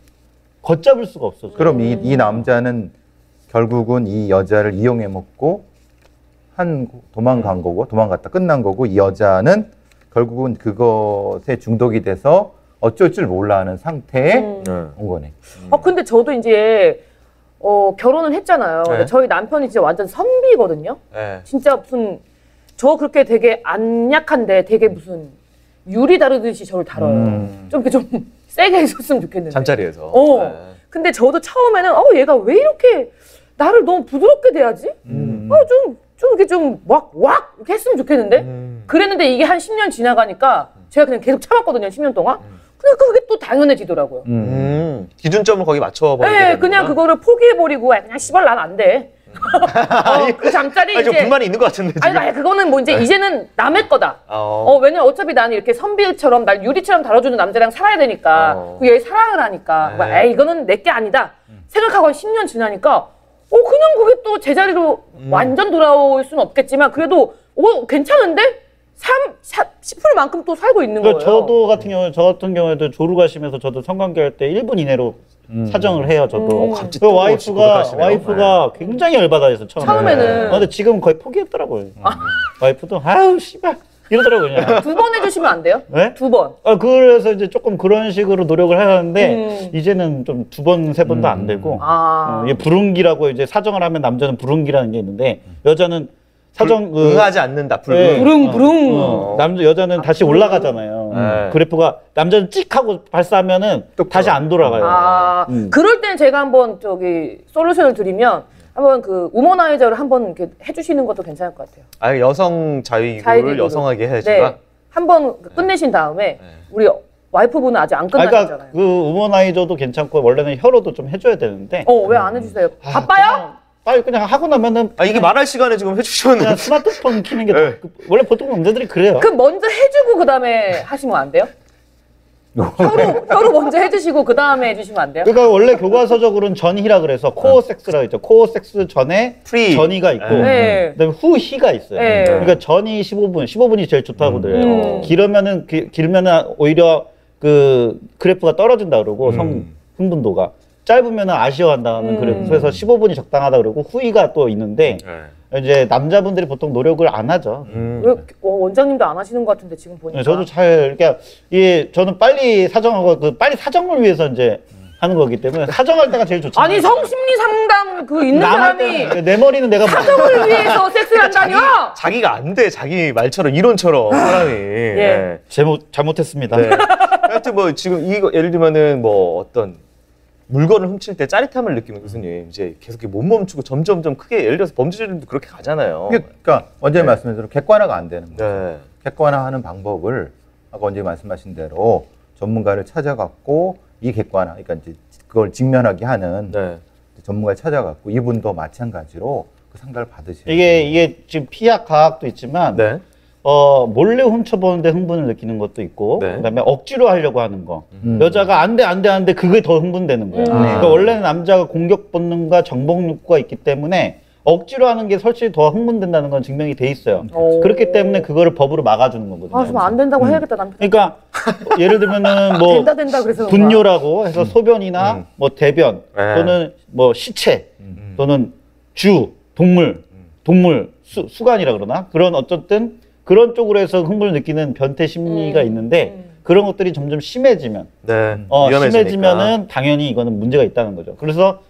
걷잡을 수가 없어요. 그럼 이 남자는 결국은 이 여자를 이용해 먹고 도망간 거고 도망갔다 끝난 거고 이 여자는 결국은 그것에 중독이 돼서 어쩔 줄 몰라 하는 상태에 온 거네. 근데 저도 이제 결혼을 했잖아요. 근데 저희 남편이 진짜 완전 선비거든요. 진짜 무슨 저 그렇게 되게 안 약한데 되게 무슨 유리 다루듯이 저를 다뤄요. 좀 이렇게 좀 세게 해줬으면 좋겠는데. 잠자리에서. 근데 저도 처음에는 얘가 왜 이렇게 나를 너무 부드럽게 대하지? 좀 이렇게 좀 왁 이렇게 했으면 좋겠는데. 그랬는데 이게 한 10년 지나가니까 제가 그냥 계속 참았거든요. 10년 동안. 근데 그게 또 당연해지더라고요. 기준점을 거기 맞춰버리게 네, 그냥 그거를 포기해버리고 그냥 씨발 난 안 돼. 그 잠자리 좀 이제 불만이 있는 것 같은데 지금. 아니 그거는 뭐 이제 이제는 남의 거다. 왜냐면 어차피 나는 이렇게 선비처럼 날 유리처럼 다뤄주는 남자랑 살아야 되니까 그 얘 사랑을 하니까 이거는 내 게 아니다 생각하고 한 10년 지나니까 그냥 그게 또 제자리로 완전 돌아올 수는 없겠지만 그래도 괜찮은데 10%만큼 또 살고 있는 거예요. 저 같은 경우에도 조루 가시면서 저도 성관계할 때 1분 이내로 사정을 해요. 저도. 그 와이프가 굉장히 열받아해서 처음에는. 근데 지금 거의 포기했더라고요. 와이프도 아유 씨발 이러더라고요. 그냥. 2번 해주시면 안 돼요? 네? 2번. 그래서 이제 조금 그런 식으로 노력을 하는데 이제는 좀 2번, 3번도 안 되고 이게 불응기라고 이제 사정을 하면 남자는 불응기라는 게 있는데 여자는 사정 응하지 않는다. 불응. 여자는 다시 올라가잖아요. 그래프가 남자는 찍 하고 발사하면은 다시 안 돌아가요. 그럴 땐 제가 한번 솔루션을 드리면 한번 그 우머나이저를 한번 이렇게 해주시는 것도 괜찮을 것 같아요. 아, 여성 자위기구를 자위기구를. 여성하게 해야지. 네. 한번 끝내신 다음에 우리 와이프분은 아직 안 끝나셨잖아요. 그러니까 그 우머나이저도 괜찮고 원래는 혀로도 좀 해줘야 되는데. 왜 안 해주세요? 바빠요? 빨리 그냥 하고 나면은 이게 말할 시간에 지금 해주셨는데. 그냥 스마트폰 키는 게 원래 보통 남자들이 그래요. 그럼 먼저 해주고 그 다음에 하시면 안 돼요? 혀로 먼저 해주시고 그 다음에 해주시면 안 돼요? 그러니까 원래 교과서적으로는 전희라 그래서 코어 섹스라고 있죠. 코어 섹스 전에 프리. 전희가 있고 네. 그다음에 후희가 있어요. 네. 그러니까 전희 15분이 제일 좋다고 그래요. 길면은 오히려 그 그래프가 떨어진다 그러고 성 흥분도가 짧으면은 아쉬워한다는 그래프. 그래서 15분이 적당하다 그러고 후희가 또 있는데 이제 남자분들이 보통 노력을 안 하죠. 왜 원장님도 안 하시는 것 같은데 지금 보니까. 저도 잘 그러니까 저는 빨리 사정하고 빨리 사정을 위해서 이제 하는 거기 때문에 사정할 때가 제일 좋잖아요. 아니 성심리 상담 그 있는 사람이 내 머리는 내가 사정을 위해서 섹스를 한다뇨? 자기가 안 돼. 자기 말처럼 이론처럼 사람이. 예. 잘못했습니다. 네. 하여튼 뭐 지금 이거 예를 들면은 뭐 어떤 물건을 훔칠 때 짜릿함을 느끼는 교수님 이제 계속 못 멈추고 점점점 크게 예를 들어서 범죄자들도 그렇게 가잖아요. 그러니까 원장님 말씀하신 대로 객관화가 안 되는 거죠. 네. 객관화하는 방법을 아까 원장님 말씀하신 대로 전문가를 찾아갖고 이 객관화, 그러니까 이제 그걸 직면하게 하는 네. 전문가를 찾아갖고 이분도 마찬가지로 그 상담을 받으셔야 돼요. 이게 지금 피학 과학도 있지만 네. 몰래 훔쳐보는데 흥분을 느끼는 것도 있고 네. 그다음에 억지로 하려고 하는 거. 여자가 안 돼 그게 더 흥분되는 거예요. 그러니까 원래는 남자가 공격 본능과 정복 욕구가 있기 때문에 억지로 하는 게 솔직히 더 흥분된다는 건 증명이 돼 있어요. 그렇기 때문에 그거를 법으로 막아주는 거거든요. 아, 좀 안 된다고 해야겠다 남편. 그러니까 예를 들면은 뭐 된다 그래서 분뇨라고 해서 소변이나 뭐 대변 또는 뭐 시체 또는 동물 수간이라 그러나 그런 어쨌든 그런 쪽으로 해서 흥분을 느끼는 변태 심리가 있는데 그런 것들이 점점 심해지면 네. 심해지면은 당연히 이거는 문제가 있다는 거죠. 그래서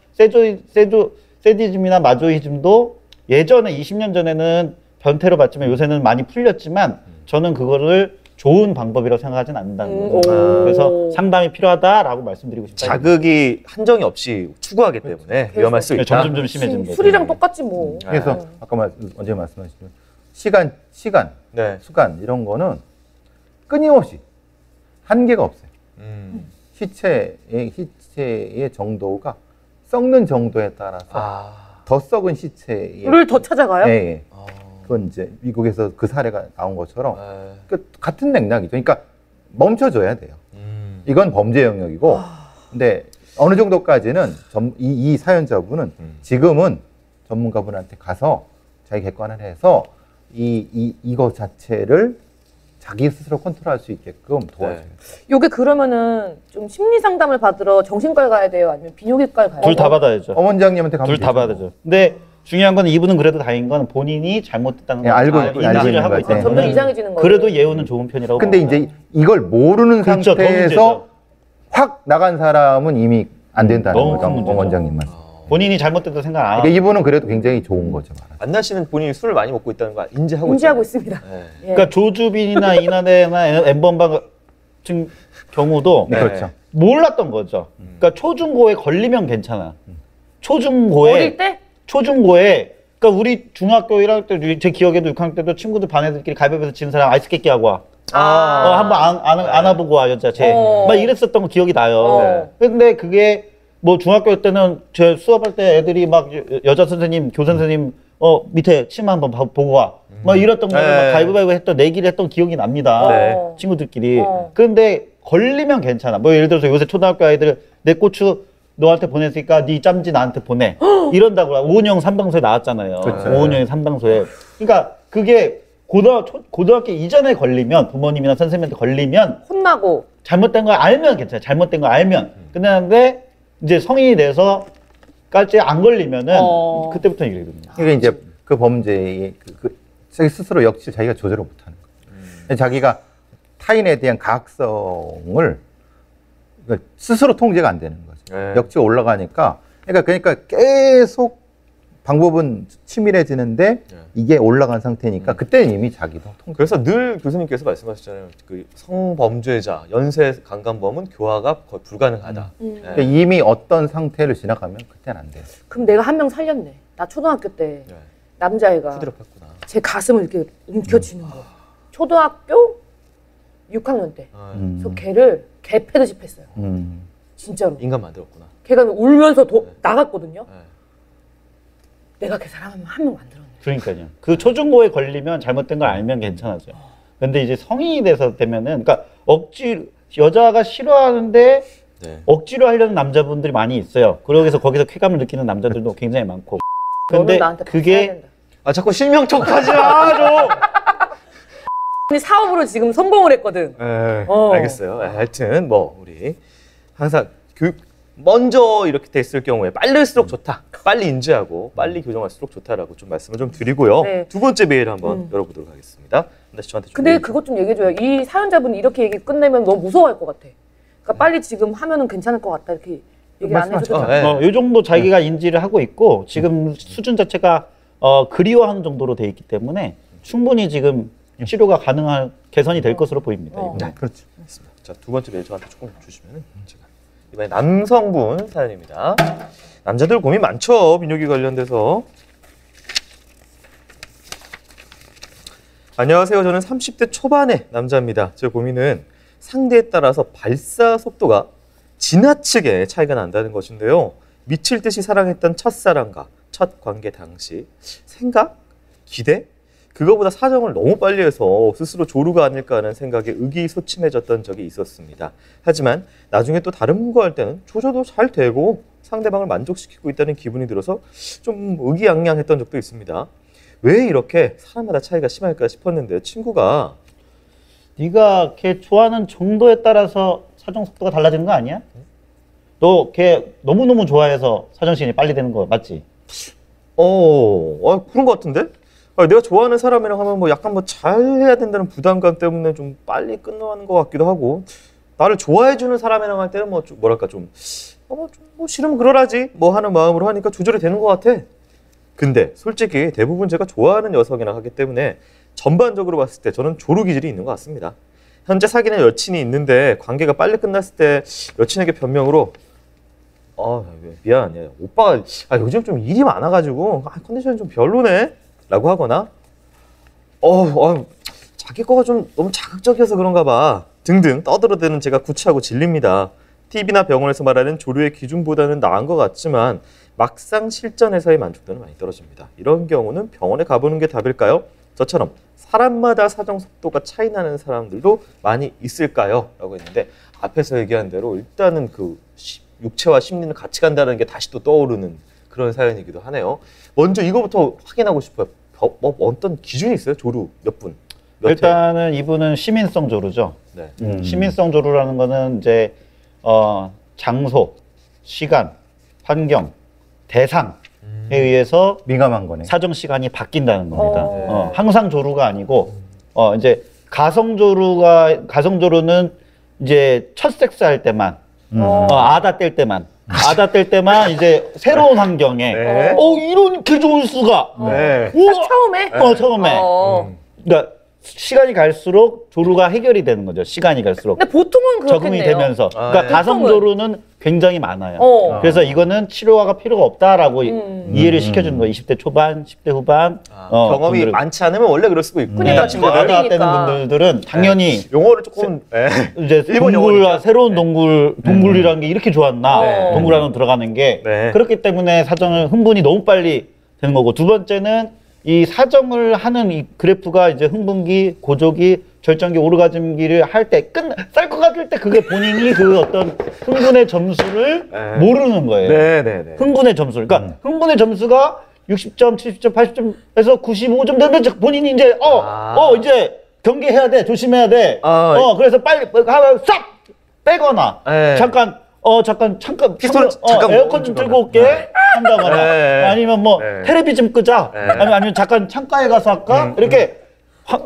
세디즘이나 마조이즘도 예전에 20년 전에는 변태로 봤지만 요새는 많이 풀렸지만 저는 그거를 좋은 방법이라고 생각하진 않는다는 거죠. 그래서 상담이 필요하다라고 말씀드리고 싶다. 자극이 한정이 없이 추구하기 때문에 위험할 수 있다. 점점 좀 심해지는 거죠. 술이랑 똑같지 뭐. 그래서 아까 원장님 말씀하신 대로 시간, 네. 수간 이런 거는 끊임없이 한계가 없어요. 시체의 정도가 썩는 정도에 따라서 더 썩은 시체를 더 찾아가요? 네. 그건 이제 미국에서 그 사례가 나온 것처럼 같은 맥락이죠. 그러니까 멈춰줘야 돼요. 이건 범죄 영역이고, 근데 어느 정도까지는 이 사연자분은 지금은 전문가분한테 가서 자기 객관을 해서 이것 자체를 자기 스스로 컨트롤할 수 있게끔 도와줘요. 요게 그러면은 좀 심리 상담을 받으러 정신과에 가야 돼요? 아니면 비뇨기과에 가야 돼요? 둘 다 받아야죠. 원장님한테 가면 둘 다 받아야죠. 근데 중요한 건 이분은 그래도 다행인 건 본인이 잘못됐다는 걸 알고 인지를 하고 있는 있기 거지. 점점 때문에 이상해지는 거예요. 그래도 예우는 좋은 편이라고. 근데 이제 이걸 모르는 그렇죠, 더 상태에서 문제죠. 확 나간 사람은 이미 안 된다는 너무 거죠. 큰 문제죠. 원장님 말씀. 본인이 잘못됐다고 생각 안 하고. 그러니까 이분은 그래도 굉장히 좋은 거죠. 안나 씨는 본인이 술을 많이 먹고 있다는 거 인지하고 있습니다. 네. 예. 그러니까 조주빈이나 이나대나 엠번방 같은 경우도 네. 그렇죠. 몰랐던 거죠. 그러니까 초중고에 걸리면 괜찮아. 초중고에 어릴 때? 초중고에 그러니까 우리 중학교 1학년 때 제 기억에도 6학년 때도 친구들 반 애들끼리 가위바위보에서 지는 사람 아이스 깨끼 하고 와. 한번 안아보고 와 여자 쟤. 막 이랬었던 거 기억이 나요. 근데 그게 뭐 중학교 때는 제 수업할 때 애들이 막 여자 선생님, 교사 선생님 밑에 치마 한번 보고 와. 막 이랬던 거를 막 가위바위보 했던 내기를 했던 기억이 납니다. 친구들끼리. 그런데 걸리면 괜찮아. 뭐 예를 들어서 요새 초등학교 아이들 내 고추 너한테 보냈으니까 네 짬지 나한테 보내. 이런다고 오은영 삼방소에 나왔잖아요. 그렇죠. 오은영의 삼방소에. 그러니까 그게 고등학교 이전에 걸리면 부모님이나 선생님한테 걸리면 혼나고 잘못된 걸 알면 괜찮아요. 잘못된 걸 알면. 근데 이제 성인이 돼서까지 안 걸리면은 그때부터 이래 됩니다. 이게 이제 그 범죄의 자기 스스로 역시 자기가 조절을 못하는 거예요. 자기가 타인에 대한 가학성을 스스로 통제가 안 되는 거죠. 역치가 올라가니까 그러니까 계속 방법은 치밀해지는데 이게 올라간 상태니까 그때는 이미 자기도 그래서 늘 교수님께서 말씀하셨잖아요. 그 성범죄자, 연쇄 강간범은 교화가 거의 불가능하다. 그러니까 이미 어떤 상태를 지나가면 그때는 안 돼요. 그럼 내가 한 명 살렸네. 나 초등학교 때 네. 남자애가 후드럽했구나. 제 가슴을 이렇게 움켜쥐는 거. 초등학교 6학년 때. 그래서 걔를 개 패듯이 팼어요. 진짜로. 인간 만들었구나. 걔가 울면서 나갔거든요. 네. 내가 걔 사람 한 명 만들었네. 그러니까요. 그 초중고에 걸리면 잘못된 걸 알면 괜찮아져. 근데 이제 성인이 돼서 되면은, 그러니까 여자가 싫어하는데 네. 억지로 하려는 남자분들이 많이 있어요. 그러고서 거기서 쾌감을 느끼는 남자들도 굉장히 많고. 근데 나한테 그게 아 자꾸 실명 척하지 마 좀. 사업으로 지금 성공을 했거든. 네, 알겠어요. 하여튼 뭐 우리 항상 먼저 이렇게 됐을 경우에 빨릴수록 좋다. 빨리 인지하고 빨리 교정할수록 좋다라고 좀 말씀을 좀 드리고요. 네. 두 번째 메일 한번 열어보도록 하겠습니다. 다시 저한테 좀 근데 그것 좀 얘기해줘요. 이 사연자분이 이렇게 얘기 끝내면 너무 무서워할 것 같아. 그러니까 빨리 지금 하면은 괜찮을 것 같다 이렇게 얘기 안 해줘도 말씀하시죠. 이 정도 자기가 인지를 하고 있고 지금 수준 자체가 그리워하는 정도로 돼 있기 때문에 충분히 지금 치료가 가능한 개선이 될 것으로 보입니다. 네, 그렇죠. 알겠습니다. 자, 두 번째 메일 저한테 조금 주시면은 제가 이번에 남성분 사연입니다. 남자들 고민 많죠, 민요기 관련돼서. 안녕하세요. 저는 30대 초반의 남자입니다. 제 고민은 상대에 따라서 발사 속도가 지나치게 차이가 난다는 것인데요. 미칠 듯이 사랑했던 첫사랑과 첫 관계 당시 생각? 기대? 그거보다 사정을 너무 빨리 해서 스스로 조루가 아닐까 하는 생각에 의기소침해졌던 적이 있었습니다. 하지만 나중에 또 다른 분과 할 때는 조절도 잘 되고 상대방을 만족시키고 있다는 기분이 들어서 좀 의기양양했던 적도 있습니다. 왜 이렇게 사람마다 차이가 심할까 싶었는데 친구가 네가 걔 좋아하는 정도에 따라서 사정 속도가 달라지는 거 아니야? 너 걔 너무너무 좋아해서 사정신이 빨리 되는 거 맞지? 그런 것 같은데? 내가 좋아하는 사람이랑 하면 뭐 약간 뭐 잘해야 된다는 부담감 때문에 좀 빨리 끝나는 것 같기도 하고 나를 좋아해주는 사람이랑 할 때는 뭐 뭐랄까 좀 싫으면 그러라지 뭐 하는 마음으로 하니까 조절이 되는 것 같아. 근데 솔직히 대부분 제가 좋아하는 여성이랑 하기 때문에 전반적으로 봤을 때 저는 조루 기질이 있는 것 같습니다. 현재 사귀는 여친이 있는데 관계가 빨리 끝났을 때 여친에게 변명으로 미안, 오빠가 요즘 좀 일이 많아가지고 컨디션이 좀 별로네 라고 하거나 자기 거가 좀 너무 자극적이어서 그런가 봐 등등 떠들어대는 제가 구차하고 질립니다. TV나 병원에서 말하는 조류의 기준보다는 나은 것 같지만 막상 실전에서의 만족도는 많이 떨어집니다. 이런 경우는 병원에 가보는 게 답일까요? 저처럼 사람마다 사정 속도가 차이 나는 사람들도 많이 있을까요? 라고 했는데 앞에서 얘기한 대로 일단은 그 육체와 심리는 같이 간다는 게 다시 또 떠오르는 그런 사연이기도 하네요. 먼저 이거부터 확인하고 싶어요. 어떤 기준이 있어요? 조루 몇 분? 일단은 이분은 시민성 조루죠. 네. 시민성 조루라는 거는 이제 장소, 시간, 환경, 대상에 의해서 민감한 거네. 사정 시간이 바뀐다는 겁니다. 항상 조루가 아니고 이제 가성 조루는 이제 첫 섹스할 때만 아다 뗄 때만 이제 새로운 환경에 네. 이렇게 좋을 수가. 네. 우와! 처음에? 처음에. 그러니까 시간이 갈수록 조루가 해결이 되는 거죠. 시간이 갈수록. 근데 보통은 그렇겠네요. 적응이 되면서. 그러니까 네. 가성 조루는 굉장히 많아요. 그래서 이거는 치료가 필요가 없다라고 이해를 시켜주는 거예요. 20대 초반, 10대 후반. 경험이 분들은. 많지 않으면 원래 그럴 수도 있고. 그러니까 아다 떼는 분들은 당연히 용어를 조금 이제 일본 동굴과 영어니까. 새로운 동굴이라는 게 이렇게 좋았나? 네. 동굴 안으로 들어가는 게 네. 그렇기 때문에 사정을 흥분이 너무 빨리 되는 거고 두 번째는 이 사정을 하는 이 그래프가 이제 흥분기, 고조기, 절정기, 오르가즘기를 할 때 쌀 것 같을 때 그게 본인이 그 어떤 흥분의 점수를 모르는 거예요. 네네네. 흥분의 점수를. 그러니까 흥분의 점수가 60점, 70점, 80점에서 95점 되면 본인이 이제 이제 경계해야 돼, 조심해야 돼. 그래서 빨리 싹 빼거나 네. 잠깐 피스톤을 잠깐 에어컨 좀 틀고 올게 한다거나 네. 아니면 뭐 네. 테레비 좀 끄자 아니면 잠깐 창가에 가서 할까 이렇게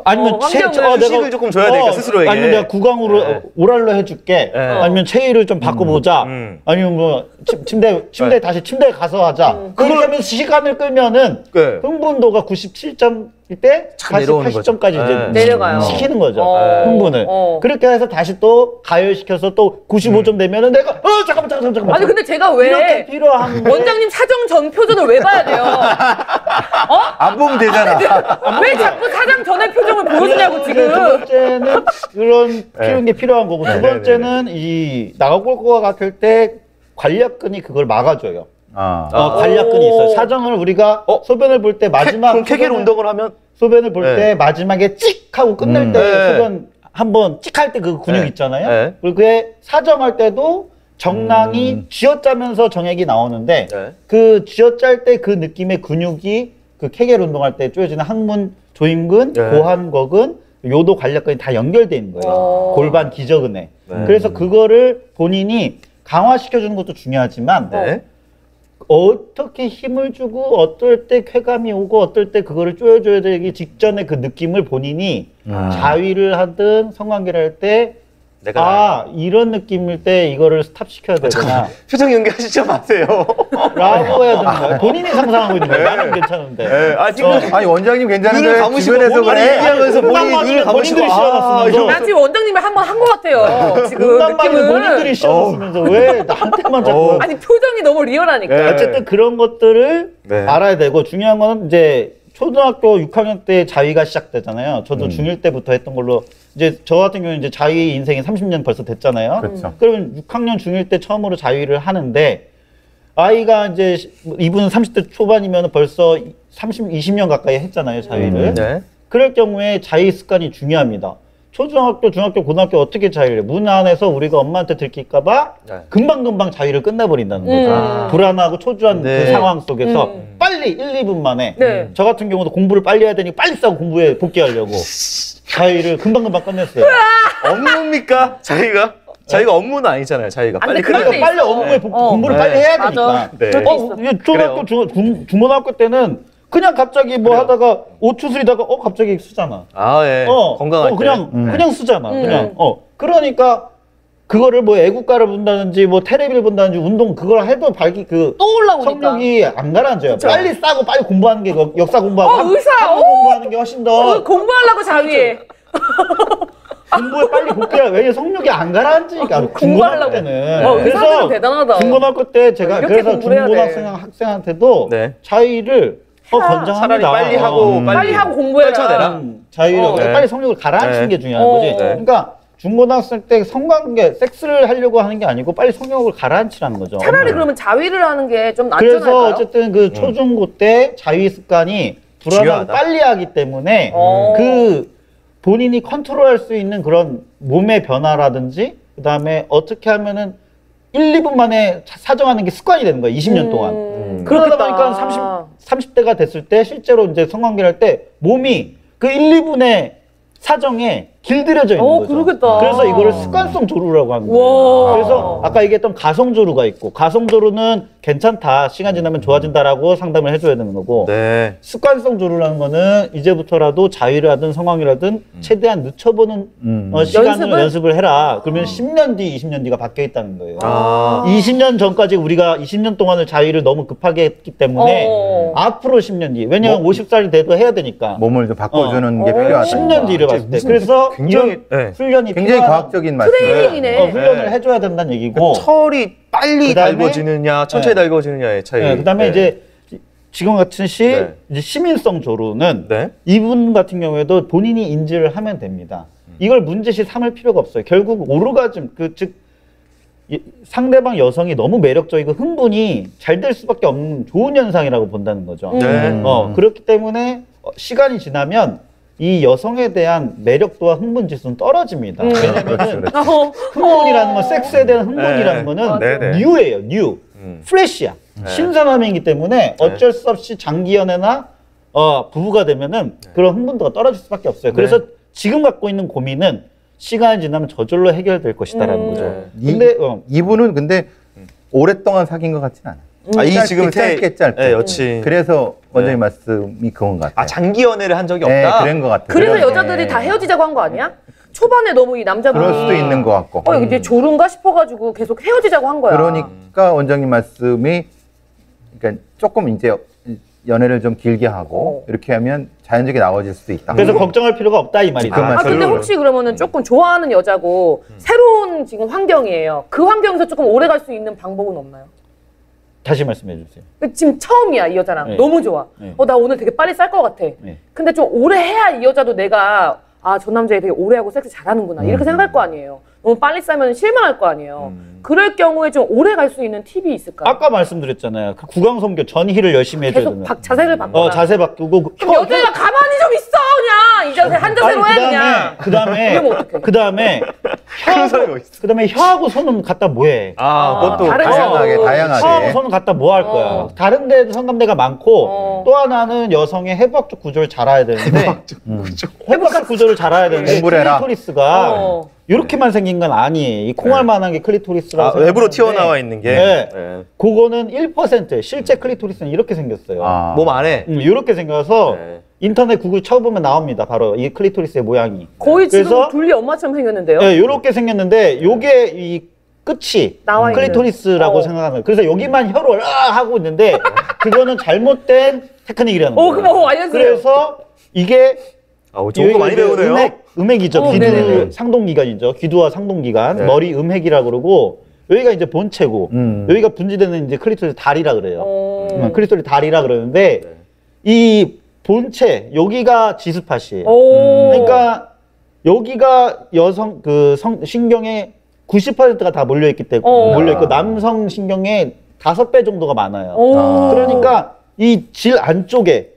아니면 휴식을 조금 줘야 되니까 스스로에게. 아니면 내가 구강으로 오랄로 해줄게 아니면 체위를 좀 바꿔보자 아니면 뭐 침대에 다시 침대에 가서 하자 그렇게 하면 시간을 끌면은 네. 흥분도가 97점 때 다시 내려오는 거죠. 80점까지 이제 내려가요. 시키는 거죠. 어. 흥분을. 그렇게 해서 다시 또 가열시켜서 또 95점 되면은 내가 잠깐만. 아니 근데 제가 이렇게 왜 필요한 원장님 사정 전 표정을 왜 봐야 돼요? 안 보면 되잖아. 왜 자꾸 사장 전의 표정을 보여주냐고 두 지금. 번째는 그런 필요한 게 필요한 거고 두 번째는 이 나올 것 같을 때 관략근이 그걸 막아줘요. 관략근이 있어요. 사정을 우리가 소변을 볼 때 마지막 그럼 케겔 운동을 하면 소변을 볼 때 마지막에 찍 하고 끝낼 때 네. 소변 한번 찍 할 때 그 근육 네. 있잖아요. 네. 그리고 그게 사정할 때도 정낭이 쥐어짜면서 정액이 나오는데 네. 그 쥐어짤 때 그 느낌의 근육이 그 케겔 운동할 때 쪼여지는 항문, 조임근, 네. 고환거근, 요도 관략근이 다 연결돼 있는 거예요. 골반 기저근에. 네. 그래서 그거를 본인이 강화시켜주는 것도 중요하지만 네. 어떻게 힘을 주고 어떨 때 쾌감이 오고 어떨 때 그거를 쪼여줘야 되기 직전에 그 느낌을 본인이 자위를 하든 성관계를 할 때 내가 이런 느낌일 때 이거를 스탑시켜야 되구나 표정 연기하시지 마세요. 라고 해야 되는 거예요. 본인이 상상하고 있는 거예요. 나는 괜찮은데. 네. 지금 아니 원장님 괜찮은데 눈을 감으시고 주변에서 몸을 그래. 얘기하면서 본인이 눈을 감으시고 본인들이 씌워놨으면서 난 지금 원장님이 한 번 한 것 같아요. 지금 농담 말고 느낌은. 본인들이 씌워놨으면서 왜 나한테만 자꾸 아니 표정이 너무 리얼하니까. 네. 어쨌든 그런 것들을 네. 알아야 되고 중요한 거는 이제 초등학교 6학년 때 자위가 시작되잖아요. 저도 중1 때부터 했던 걸로 이제 저 같은 경우는 이제 자위 인생이 30년 벌써 됐잖아요. 그렇죠. 그러면 6학년 중1 때 처음으로 자위를 하는데 아이가 이제 이분은 30대 초반이면 벌써 20년 가까이 했잖아요, 자위를. 네. 그럴 경우에 자위 습관이 중요합니다. 초중학교, 중학교, 고등학교 어떻게 자위를 해? 문 안에서 우리가 엄마한테 들킬까봐 네. 금방금방 자위를 끝내버린다는 거죠. 불안하고 초조한 네. 그 상황 속에서 빨리 1, 2분 만에 네. 저 같은 경우도 공부를 빨리 해야 되니 빨리 싸고 공부에 복귀하려고 자위를 금방금방 끝냈어요. 업무입니까? 자기가 업무는 아니잖아요. 자기가 안 빨리 돼, 그럴 끝내야 때 빨리 있어. 업무에 공부를 네. 빨리 해야 맞아. 되니까. 네. 그럴 때 있어. 이게 초등학교, 중고등학교 때는 그냥 갑자기 뭐 하다가 오추 수리다가 갑자기 쓰잖아. 예. 건강할 때. 그냥 쓰잖아. 그냥 그러니까 그거를 뭐 애국가를 본다든지 뭐 테레비를 본다든지 운동 그걸 해도 또 올라오니까. 성욕이 안 가라앉아요. 그쵸. 빨리 싸고 빨리 공부하는 게 역사 공부하고 의사, 한국 공부하는 게 훨씬 더 공부하려고 자위에. 공부에 빨리 복귀해야 왜냐 성욕이 안 가라앉으니까 공부하려고. 때는 의사들은 대단하다. 중고등학교 때 제가 이렇게 그래서 공부를 해야 돼. 중고등학생 학생한테도 네. 자위를 권장합니다. 차라리 빨리 하고 빨리 하고 공부해라. 떨쳐내라. 자위를 네. 빨리 성욕을 가라앉히는 네. 게 중요한 거지. 그러니까 중고등학생 때 성관계, 섹스를 하려고 하는 게 아니고 빨리 성욕을 가라앉히라는 거죠. 차라리 그러면 자위를 하는 게 좀 낫잖아요. 그래서 어쨌든 그 초중고 때 자위 습관이 불안하고 중요하다. 빨리 하기 때문에 그 본인이 컨트롤할 수 있는 그런 몸의 변화라든지 그다음에 어떻게 하면은 1, 2분 만에 사정하는 게 습관이 되는 거예요. 20년 동안. 그러다 보니까 30대가 됐을 때 실제로 이제 성관계를 할 때 몸이 그 1, 2분의 사정에 길들여져 있는 거죠. 그러겠다. 그래서 이거를 습관성 조루라고 하는 거예요. 와. 그래서 아까 얘기했던 가성 조루가 있고 가성 조루는 괜찮다. 시간 지나면 좋아진다라고 상담을 해줘야 되는 거고 네. 습관성 조루라는 거는 이제부터라도 자위를 하든 성관계라든 최대한 늦춰보는 시간을 연습을 해라. 그러면 10년 뒤, 20년 뒤가 바뀌어 있다는 거예요. 20년 전까지 우리가 20년 동안을 자위를 너무 급하게 했기 때문에 앞으로 10년 뒤. 왜냐면 50살이 돼도 해야 되니까. 몸을 좀 바꿔주는 게 필요하다. 10년 뒤를 봤을 때. 그래서 굉장히 이런 훈련이 굉장히 필요한 과학적인 말씀. 트레이닝이네. 훈련을 해줘야 된다는 얘기고. 철이 빨리 그다음에- 달궈지느냐, 천천히 달궈지느냐의 차이. 네, 그다음에 이제 지금 같은 시 네. 이제 시민성 조루는 네. 이분 같은 경우에도 본인이 인지를 하면 됩니다. 이걸 문제시 삼을 필요가 없어요. 결국 오르가즘 즉 상대방 여성이 너무 매력적이고 흥분이 잘 될 수밖에 없는 좋은 현상이라고 본다는 거죠. 네. 그렇기 때문에 시간이 지나면 이 여성에 대한 매력도와 흥분 지수는 떨어집니다. 왜냐하면 흥분이라는 건 섹스에 대한 흥분이라는 네. 거는 네, 네. 뉴예요, 뉴. 프레시야. 신선함이기 때문에 어쩔 수 없이 장기 연애나 부부가 되면은 그런 흥분도가 떨어질 수밖에 없어요. 그래서 지금 갖고 있는 고민은 시간이 지나면 저절로 해결될 것이다라는 거죠. 근데 이분은 근데 오랫동안 사귄 것 같진 않아요. 지금 짧게 여친. 그래서 원장님 말씀이 그건 것 같아요. 장기 연애를 한 적이 네, 없다. 그런 것 같아요. 그래서 여자들이 다 헤어지자고 한 거 아니야? 초반에 너무 이 남자분이 그럴 수도 있는 것 같고. 이제 졸은가 싶어가지고 계속 헤어지자고 한 거야. 그러니까 원장님 말씀이 그러니까 조금 이제 연애를 좀 길게 하고 이렇게 하면 자연적이 나와질 수도 있다. 그래서 걱정할 필요가 없다 이 말이죠. 근데 혹시 그러면은 조금 좋아하는 여자고 새로운 지금 환경이에요. 그 환경에서 조금 오래 갈 수 있는 방법은 없나요? 다시 말씀해 주세요. 지금 처음이야, 이 여자랑. 네. 너무 좋아. 네. 나 오늘 되게 빨리 쌀 것 같아. 네. 근데 좀 오래 해야 이 여자도 내가 저 남자애 되게 오래 하고 섹스 잘하는구나. 이렇게 생각할 거 아니에요. 너무 빨리 싸면 실망할 거 아니에요. 그럴 경우에 좀 오래 갈 수 있는 팁이 있을까요? 아까 말씀드렸잖아요. 그 구강성교 전희를 열심히 해줘야 계속 되는. 자세를 바꿔. 자세 바꾸고. 그럼 여자가 가만히 좀 있어, 그냥. 이 자세, 한 자세로 해, 그냥. 그다음에 그런 사람이 어딨어? 그다음에 혀하고 손은 갖다 뭐해? 그것도 다른 다양하게 거. 혀하고 손은 갖다 뭐 할 거야? 다른 데도 성감대가 많고 또 하나는 여성의 해부학적 구조를 잘 알아야 되는데 해부학적 구조를 잘 알아야 되는데 공부를 해라. 클리토리스가 이렇게만 생긴 건 아니에요. 이 콩알만한 게 클리토리스라고 외부로 튀어나와 있는 게 네. 그거는 1%, 실제 클리토리스는 이렇게 생겼어요. 몸 안에 이렇게 생겨서 인터넷 구글 쳐보면 나옵니다. 바로 이 클리토리스의 모양이. 거의 지금 그래서 둘리 엄마처럼 생겼는데요? 네, 이렇게 생겼는데 요게 이 끝이 나와 있는. 클리토리스라고 생각하는 거예요. 그래서 여기만 혀로 하고 있는데 그거는 잘못된 테크닉이라는 거예요. 그거 알려주세요. 그래서 이게 좋은 거 많이 배우네요. 음핵이죠. 귀두 네네네. 상동기관이죠. 귀두와 상동기관, 머리 음핵이라고 그러고 여기가 이제 본체고 여기가 분지되는 이제 클리토리스 다리라 그래요. 클리토리스 다리라 그러는데 이 본체 여기가 G스팟이에요. 그러니까 여기가 여성 신경의 90%가 다 몰려 있기 때문에 몰려 있고 남성 신경의 5배 정도가 많아요. 그러니까 이 질 안쪽에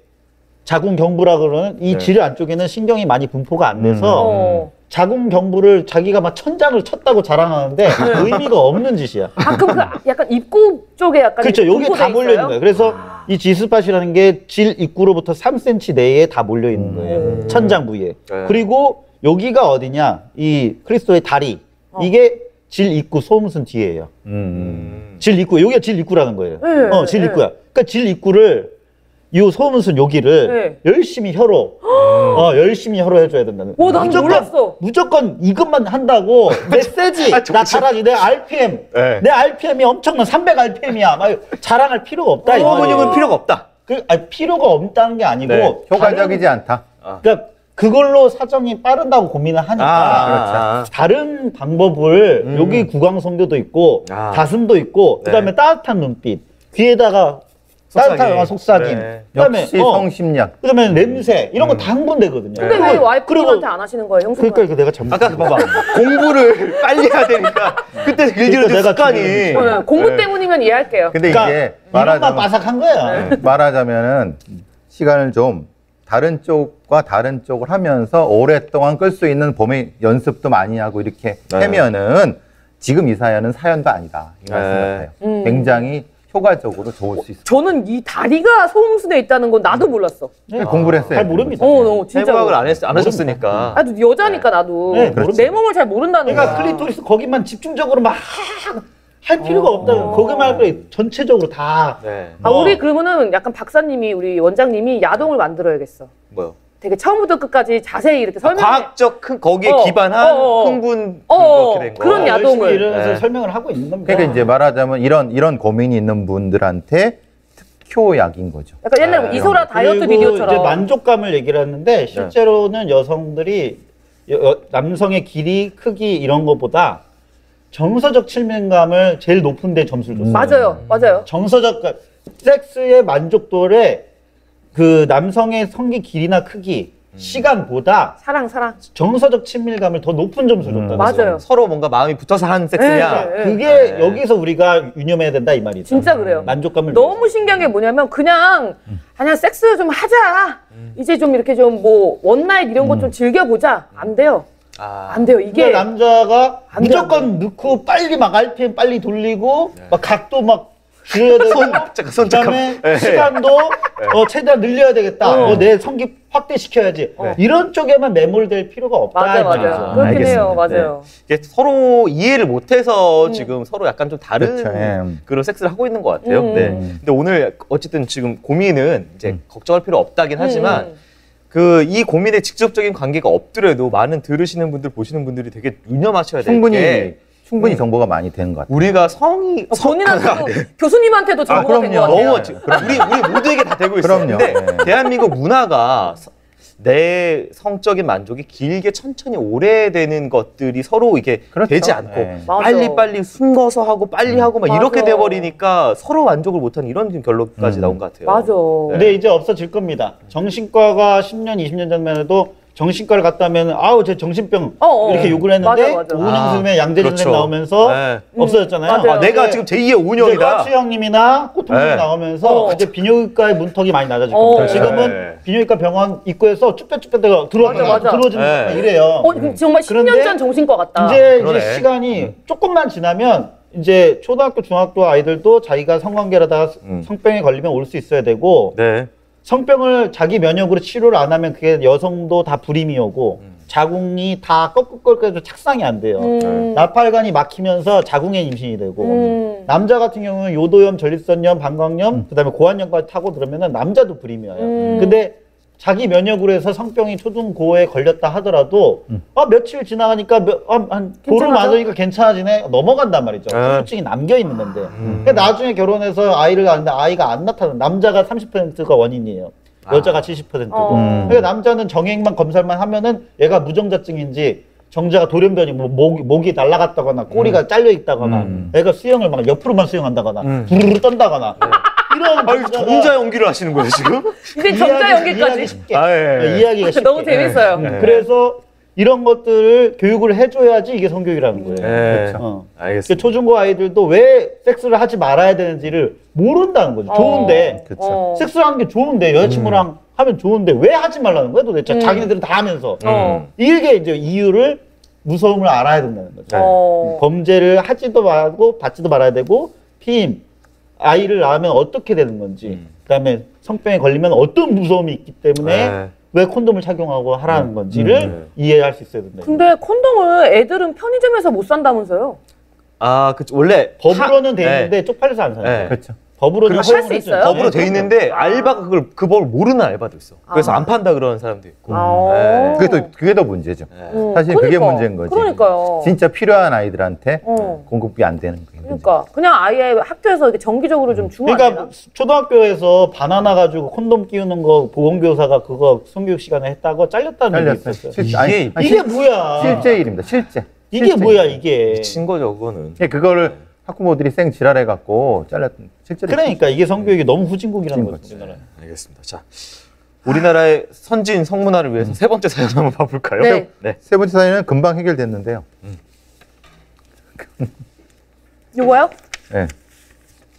자궁경부라 그러는 이 질 안쪽에는 신경이 많이 분포가 안 돼서 자궁경부를 자기가 막 천장을 쳤다고 자랑하는데 의미가 없는 짓이야. 그럼 그 약간 입구 쪽에 약간 그렇죠. 여기 다 분포돼 몰려 있는 있어요? 거예요. 그래서 이 G스팟이라는 게 질 입구로부터 3cm 내에 다 몰려 있는 거예요. 천장 부위에. 그리고 여기가 어디냐? 이 크리스토의 다리. 이게 질 입구 소음순 뒤에요. 질 입구. 여기가 질 입구라는 거예요. 질 입구야. 그러니까 질 입구를 이 소음순 여기를 열심히 혀로 열심히 혀로 해줘야 된다는. 난 몰랐어. 무조건 이것만 한다고 내 세지, 나 잘하지, 내 RPM, 내 RPM이 엄청난 300 RPM이야. 막 자랑할 필요가 없다. 이 말이에요. 근육은 필요가 없다. 필요가 없다는 게 아니고 효과적이지 않다. 그러니까 그걸로 사정이 빠른다고 고민을 하니까 다른 방법을 여기 구강성교도 있고 가슴도 있고 그다음에 따뜻한 눈빛, 귀에다가 따뜻한 속삭임, 그다음에 역시 성심리학. 그다음에 냄새 이런 거 다 흥분되거든요. 근데 왜 와이프님한테 안 하시는 거예요, 형수님? 그러니까 내가 잘못. 아까 봐봐 공부를 빨리 해야 되니까 그때 길들여진 습관이. 공부 때문이면 이해할게요. 근데 그러니까 이게 이것만 빠삭한 거야. 말하자면은 시간을 좀 다른 쪽과 다른 쪽을 하면서 오랫동안 끌 수 있는 봄에 연습도 많이 하고 이렇게 하면은 지금 이 사연은 사연도 아니다. 이 말씀 같아요. 굉장히 효과적으로 좋을 수 있어요. 저는 이 다리가 소음순에 있다는 건 나도 몰랐어. 공부를 했어요. 잘 모릅니다. 진짜. 해부학을 안 하셨으니까. 나도 여자니까 나도 네, 내 몸을 잘 모른다는 그러니까 거야. 클리토리스 거기만 집중적으로 막 할 필요가 없다는 거기만 할 거예요. 전체적으로 다. 우리 그러면은 약간 박사님이 우리 원장님이 야동을 만들어야겠어. 뭐요? 되게 처음부터 끝까지 자세히 이렇게 설명해. 과학적 거기에 기반한 흥분 그렇게 된 거. 그런 야동을. 이러면서 설명을 하고 있는 겁니다. 그러니까 이제 말하자면 이런 고민이 있는 분들한테 특효약인 거죠. 약간 옛날에 이소라 다이어트 그리고 비디오처럼. 이제 만족감을 얘기를 했는데 실제로는 여성들이 남성의 길이, 크기 이런 거보다 정서적 친밀감을 제일 높은 데 점수를 줬어요. 맞아요. 정서적 섹스의 만족도를 그 남성의 성기 길이나 크기, 시간보다 사랑. 정서적 친밀감을 더 높은 점수를 줬다. 맞아요. 서로 뭔가 마음이 붙어서 한 섹스냐. 그게 여기서 우리가 유념해야 된다 이 말이죠. 진짜 그래요. 만족감을 너무 신기한 게 뭐냐면 그냥 섹스 좀 하자. 이제 좀 이렇게 좀 뭐 원나잇 이런 거 좀 즐겨보자. 안 돼요. 안 돼요. 이게 남자가 무조건 넣고 빨리 막 RPM 빨리 돌리고 막 각도 막 줄여야 되고 그다음에 시간도 최대한 늘려야 되겠다. 내 성기 확대시켜야지. 이런 쪽에만 매몰될 필요가 없다. 맞아요. 그렇긴 해요. 맞아요. 이게 서로 이해를 못해서 지금 서로 약간 좀 다른 그렇죠. 그런 섹스를 하고 있는 것 같아요. 근데 오늘 어쨌든 지금 고민은 이제 걱정할 필요 없다긴 하지만 이 고민에 직접적인 관계가 없더라도 많은 들으시는 분들, 보시는 분들이 되게 유념하셔야 될 게 충분히 정보가 많이 되는 것 같아요. 우리가 성이 본인한테도 교수님한테도 정보가 된 것 같아요. 너무 우리 모두에게 다 되고 있어요. 그럼요. 근데 네. 대한민국 문화가 내 성적인 만족이 길게 천천히 오래되는 것들이 서로 이게 그렇죠. 되지 않고 네. 맞아. 빨리 숨겨서 하고 빨리 하고 막 이렇게 맞아. 돼버리니까 서로 만족을 못하는 이런 결론까지 나온 것 같아요. 맞아. 근데 이제 없어질 겁니다. 정신과가 10년, 20년 전만 해도 정신과를 갔다 하면 아우 제 정신병 이렇게 욕을 했는데 맞아. 오은영 선생님의 양재진 선생님 나오면서 네. 없어졌잖아요. 맞아요. 내가 지금 제2의 이제 오은영이다. 곽수영님이나 호통님 네. 나오면서 이제 비뇨기과의 문턱이 많이 낮아질 겁니다. 지금은 네. 비뇨기과 병원 입구에서 쭈뼛쭈뼛 들어오면 맞아. 들어오지는 네. 막 이래요. 정말 10년 그런데 전 정신과 같다. 이제 그러네. 시간이 조금만 지나면 이제 초등학교, 중학교 아이들도 자기가 성관계라다가 성병에 걸리면 올 수 있어야 되고 네. 성병을 자기 면역으로 치료를 안 하면 그게 여성도 다 불임이 오고 자궁이 다 꺾을거려도 착상이 안 돼요. 나팔관이 막히면서 자궁에 임신이 되고 남자 같은 경우는 요도염, 전립선염, 방광염, 그다음에 고환염까지 타고 들으면은 남자도 불임이 와요. 근데 자기 면역으로 해서 성병이 초중고에 걸렸다 하더라도 며칠 지나가니까 한 보름 맞으니까 괜찮아지네 넘어간단 말이죠. 솔직히 남겨 있는 건데 그러니까 나중에 결혼해서 아이를 낳는데 아이가 안 나타나는 남자가 30%가 원인이에요. 여자가 70%고 그러니까 남자는 정액만 검사만 하면은 얘가 무정자증인지 정자가 돌연변이 목이 날아갔다거나 꼬리가 잘려 있다거나 애가 수영을 막 옆으로만 수영한다거나 부르르 떤다거나 이런 정자 연기를 하시는 거예요 지금? 이제 정자 연기까지. 쉽게 예. 이야기가 쉽게. 너무 재밌어요. 그래서 이런 것들을 교육을 해줘야지 이게 성교육이라는 거예요. 네. 그러니까 알겠습니다. 초중고 아이들도 왜 섹스를 하지 말아야 되는지를 모른다는 거죠. 좋은데 그렇죠. 섹스를 하는 게 좋은데 여자친구랑 하면 좋은데 왜 하지 말라는 거야 도대체. 자기네들은 다 하면서 이게 이제 이유를 무서움을 알아야 된다는 거죠. 범죄를 하지도 말고 받지도 말아야 되고 피임 아이를 낳으면 어떻게 되는 건지 그다음에 성병에 걸리면 어떤 무서움이 있기 때문에 왜 콘돔을 착용하고 하라는 건지를 이해할 수 있어야 된다. 근데 콘돔을 애들은 편의점에서 못 산다면서요? 그쵸. 원래 법으로는 돼 있는데 쪽팔려서 안 사요. 네. 그렇죠. 법으로는 그리고 살 수 있어요? 법으로 돼 있는데 알바가 그걸 모르는 알바도 있어. 그래서 안 판다 그러는 사람도 있고. 네. 그게 더 문제죠. 네. 사실 그게 문제인 거지. 그러니까요. 진짜 필요한 아이들한테 공급이 안 되는 거예요. 그러니까 그냥 아예 학교에서 이렇게 정기적으로 좀 주면 안 그러니까 되나? 초등학교에서 바나나 가지고 콘돔 끼우는 거 보건교사가 그거 성교육 시간에 했다고 잘렸다는 얘기 있었어요. 이게 뭐야? 실제 일입니다. 실제. 이게 뭐야 이게? 미친 거죠 그거는. 그거를 학부모들이 생 지랄해갖고 잘랐던 실제로. 그러니까 이게 성교육이 너무 후진국이라는 거죠. 우리나라에. 알겠습니다. 자, 우리나라의 선진 성문화를 위해서 세 번째 사연 한번 봐볼까요? 네. 세 번째 사연은 금방 해결됐는데요. 요거요? 네.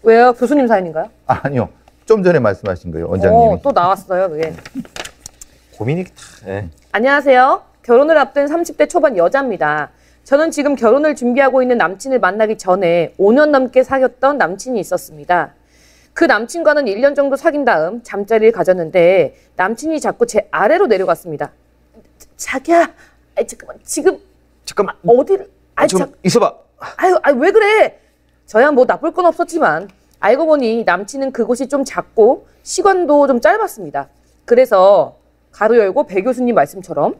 왜요? 교수님 사연인가요? 아니요. 좀 전에 말씀하신 거예요, 원장님이. 또 나왔어요, 그게. 고민이 네. 안녕하세요. 결혼을 앞둔 30대 초반 여자입니다. 저는 지금 결혼을 준비하고 있는 남친을 만나기 전에 5년 넘게 사귀었던 남친이 있었습니다. 그 남친과는 1년 정도 사귄 다음 잠자리를 가졌는데 남친이 자꾸 제 아래로 내려갔습니다. 자기야, 잠깐만, 어디를? 좀 있어봐. 왜 그래? 저야 뭐 나쁠 건 없었지만 알고 보니 남친은 그곳이 좀 작고 시간도 좀 짧았습니다. 그래서 가로 열고 배 교수님 말씀처럼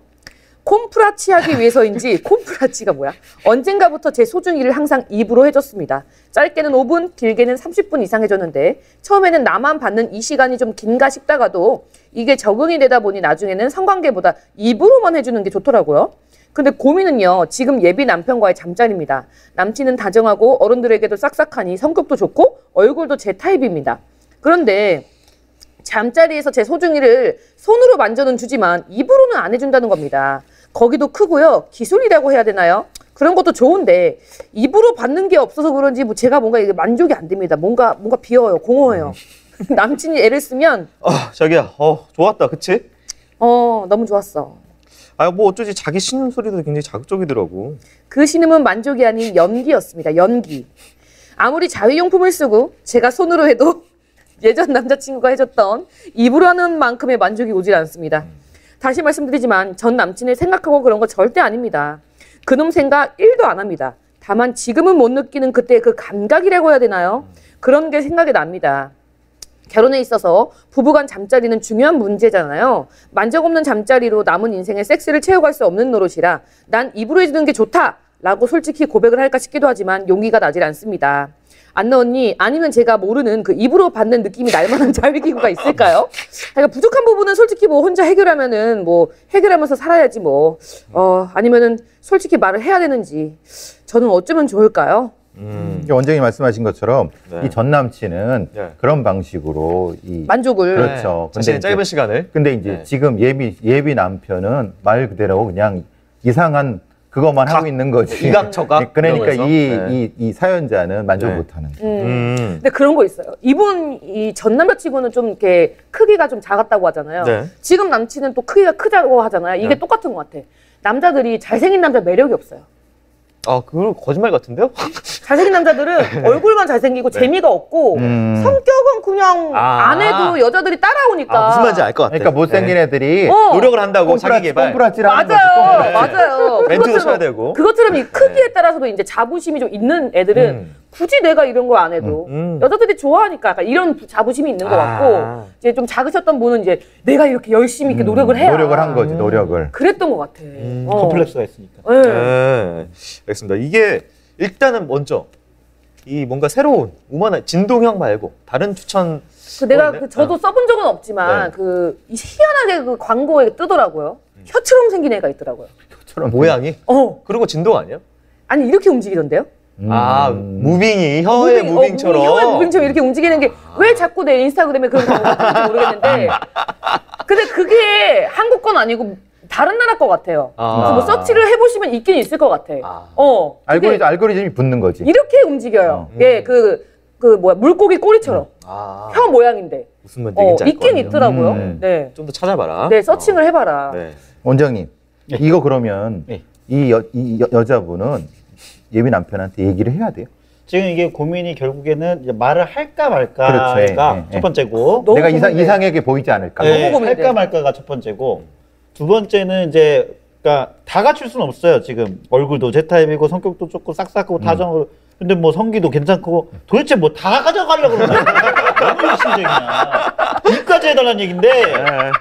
콤프라치 하기 위해서인지 콤프라치가 뭐야? 언젠가부터 제 소중이를 항상 입으로 해줬습니다. 짧게는 5분, 길게는 30분 이상 해줬는데 처음에는 나만 받는 이 시간이 좀 긴가 싶다가도 이게 적응이 되다 보니 나중에는 성관계보다 입으로만 해주는 게 좋더라고요. 근데 고민은요. 지금 예비 남편과의 잠자리입니다. 남친은 다정하고 어른들에게도 싹싹하니 성격도 좋고 얼굴도 제 타입입니다. 그런데 잠자리에서 제 소중이를 손으로 만져는 주지만 입으로는 안 해준다는 겁니다. 거기도 크고요. 기술이라고 해야 되나요? 그런 것도 좋은데 입으로 받는 게 없어서 그런지 뭐 제가 뭔가 이게 만족이 안 됩니다. 뭔가 비어요. 공허해요. 남친이 애를 쓰면 자기야, 좋았다, 그치? 너무 좋았어. 뭐 어쩌지 자기 신음 소리도 굉장히 자극적이더라고. 그 신음은 만족이 아닌 연기였습니다. 연기. 아무리 자위용품을 쓰고 제가 손으로 해도 예전 남자친구가 해줬던 입으로 하는 만큼의 만족이 오질 않습니다. 다시 말씀드리지만 전 남친을 생각하고 그런 거 절대 아닙니다. 그놈 생각 1도 안 합니다. 다만 지금은 못 느끼는 그때의 그 감각이라고 해야 되나요? 그런 게 생각이 납니다. 결혼에 있어서 부부간 잠자리는 중요한 문제잖아요. 만족 없는 잠자리로 남은 인생의 섹스를 채워갈 수 없는 노릇이라 난 입으로 해주는 게 좋다 라고 솔직히 고백을 할까 싶기도 하지만 용기가 나질 않습니다. 안나 언니, 아니면 제가 모르는 그 입으로 받는 느낌이 날 만한 자위기구가 있을까요? 그러니까 부족한 부분은 솔직히 뭐 혼자 해결하면은 뭐 해결하면서 살아야지 뭐. 아니면은 솔직히 말을 해야 되는지. 저는 어쩌면 좋을까요? 원장님 말씀하신 것처럼 네. 이 전 남친은 네. 그런 방식으로 만족을. 그렇죠. 자신의 이제- 짧은 시간을. 근데 이제 네. 지금 예비 남편은 말 그대로 그냥 이상한 그것만 하고 있는 거지. 이각저각 그러니까 이러면서. 이 사연자는 만족 네. 못하는. 근데 그런 거 있어요. 이 전 남자치고는 좀 이렇게 크기가 좀 작았다고 하잖아요. 네. 지금 남친은 또 크기가 크다고 하잖아요. 이게 네. 똑같은 것 같아. 남자들이 잘생긴 남자 매력이 없어요. 아, 그건 거짓말 같은데요? 잘생긴 남자들은 얼굴만 잘생기고 재미가 없고 성격은 그냥 안 해도 여자들이 따라오니까. 무슨 말인지 알 것 같아. 그러니까 못생긴 네. 애들이 노력을 한다고 자기 개발. 꼼프라치를 하는 거지. 맞아요, 꼼프라치. 맞아요. 멘트도 쳐야 되고. 그것처럼 이 크기에 따라서도 이제 자부심이 좀 있는 애들은 굳이 내가 이런 걸 안 해도 여자들이 좋아하니까 약간 이런 자부심이 있는 것 같고 이제 좀 작으셨던 분은 이제 내가 이렇게 열심히 이렇게 노력을 해야 노력을 한 거지, 노력을. 그랬던 것 같아. 컴플렉스가 있으니까. 네. 네. 알겠습니다. 이게 일단은 먼저 이 뭔가 새로운 우만한 진동형 말고 다른 추천. 내가 있나요? 저도 써본 적은 없지만 네. 희한하게 그 광고에 뜨더라고요. 혀처럼 생긴 애가 있더라고요. 처럼 모양이. 그리고 진동 아니에요? 아니 이렇게 움직이던데요? 무빙이 혀의 무빙처럼. 혀의 무빙처럼 이렇게 움직이는 게 왜 자꾸 내 인스타그램에 그런 광고가 뜨는지 모르겠는데 근데 그게 한국 건 아니고 다른 나라 거 같아요. 그래서 뭐 서치를 해보시면 있긴 있을 것 같아. 그게 알고리즘이 붙는 거지. 이렇게 움직여요. 예, 뭐야 물고기 꼬리처럼 혀 모양인데. 무슨 말인지 있긴 있더라고요. 네. 좀 더 찾아봐라. 네, 서칭을 해봐라. 네. 원장님, 이거 그러면 네. 이 여자분은 예비 남편한테 얘기를 해야 돼요? 지금 이게 고민이 결국에는 이제 말을 할까 말까가 그렇죠. 첫 번째고. 너무 내가 고민돼. 이상하게 보이지 않을까? 네, 고민돼. 할까 말까가 첫 번째고, 두 번째는 이제 그러니까 다 갖출 수는 없어요. 지금 얼굴도 제 타입이고 성격도 좋고 싹싹하고 다정하고 근데 뭐 성기도 괜찮고 도대체 뭐 다 가져가려고 그러는 거야. 너무 일심적이야. 이까지 해달라는 얘긴데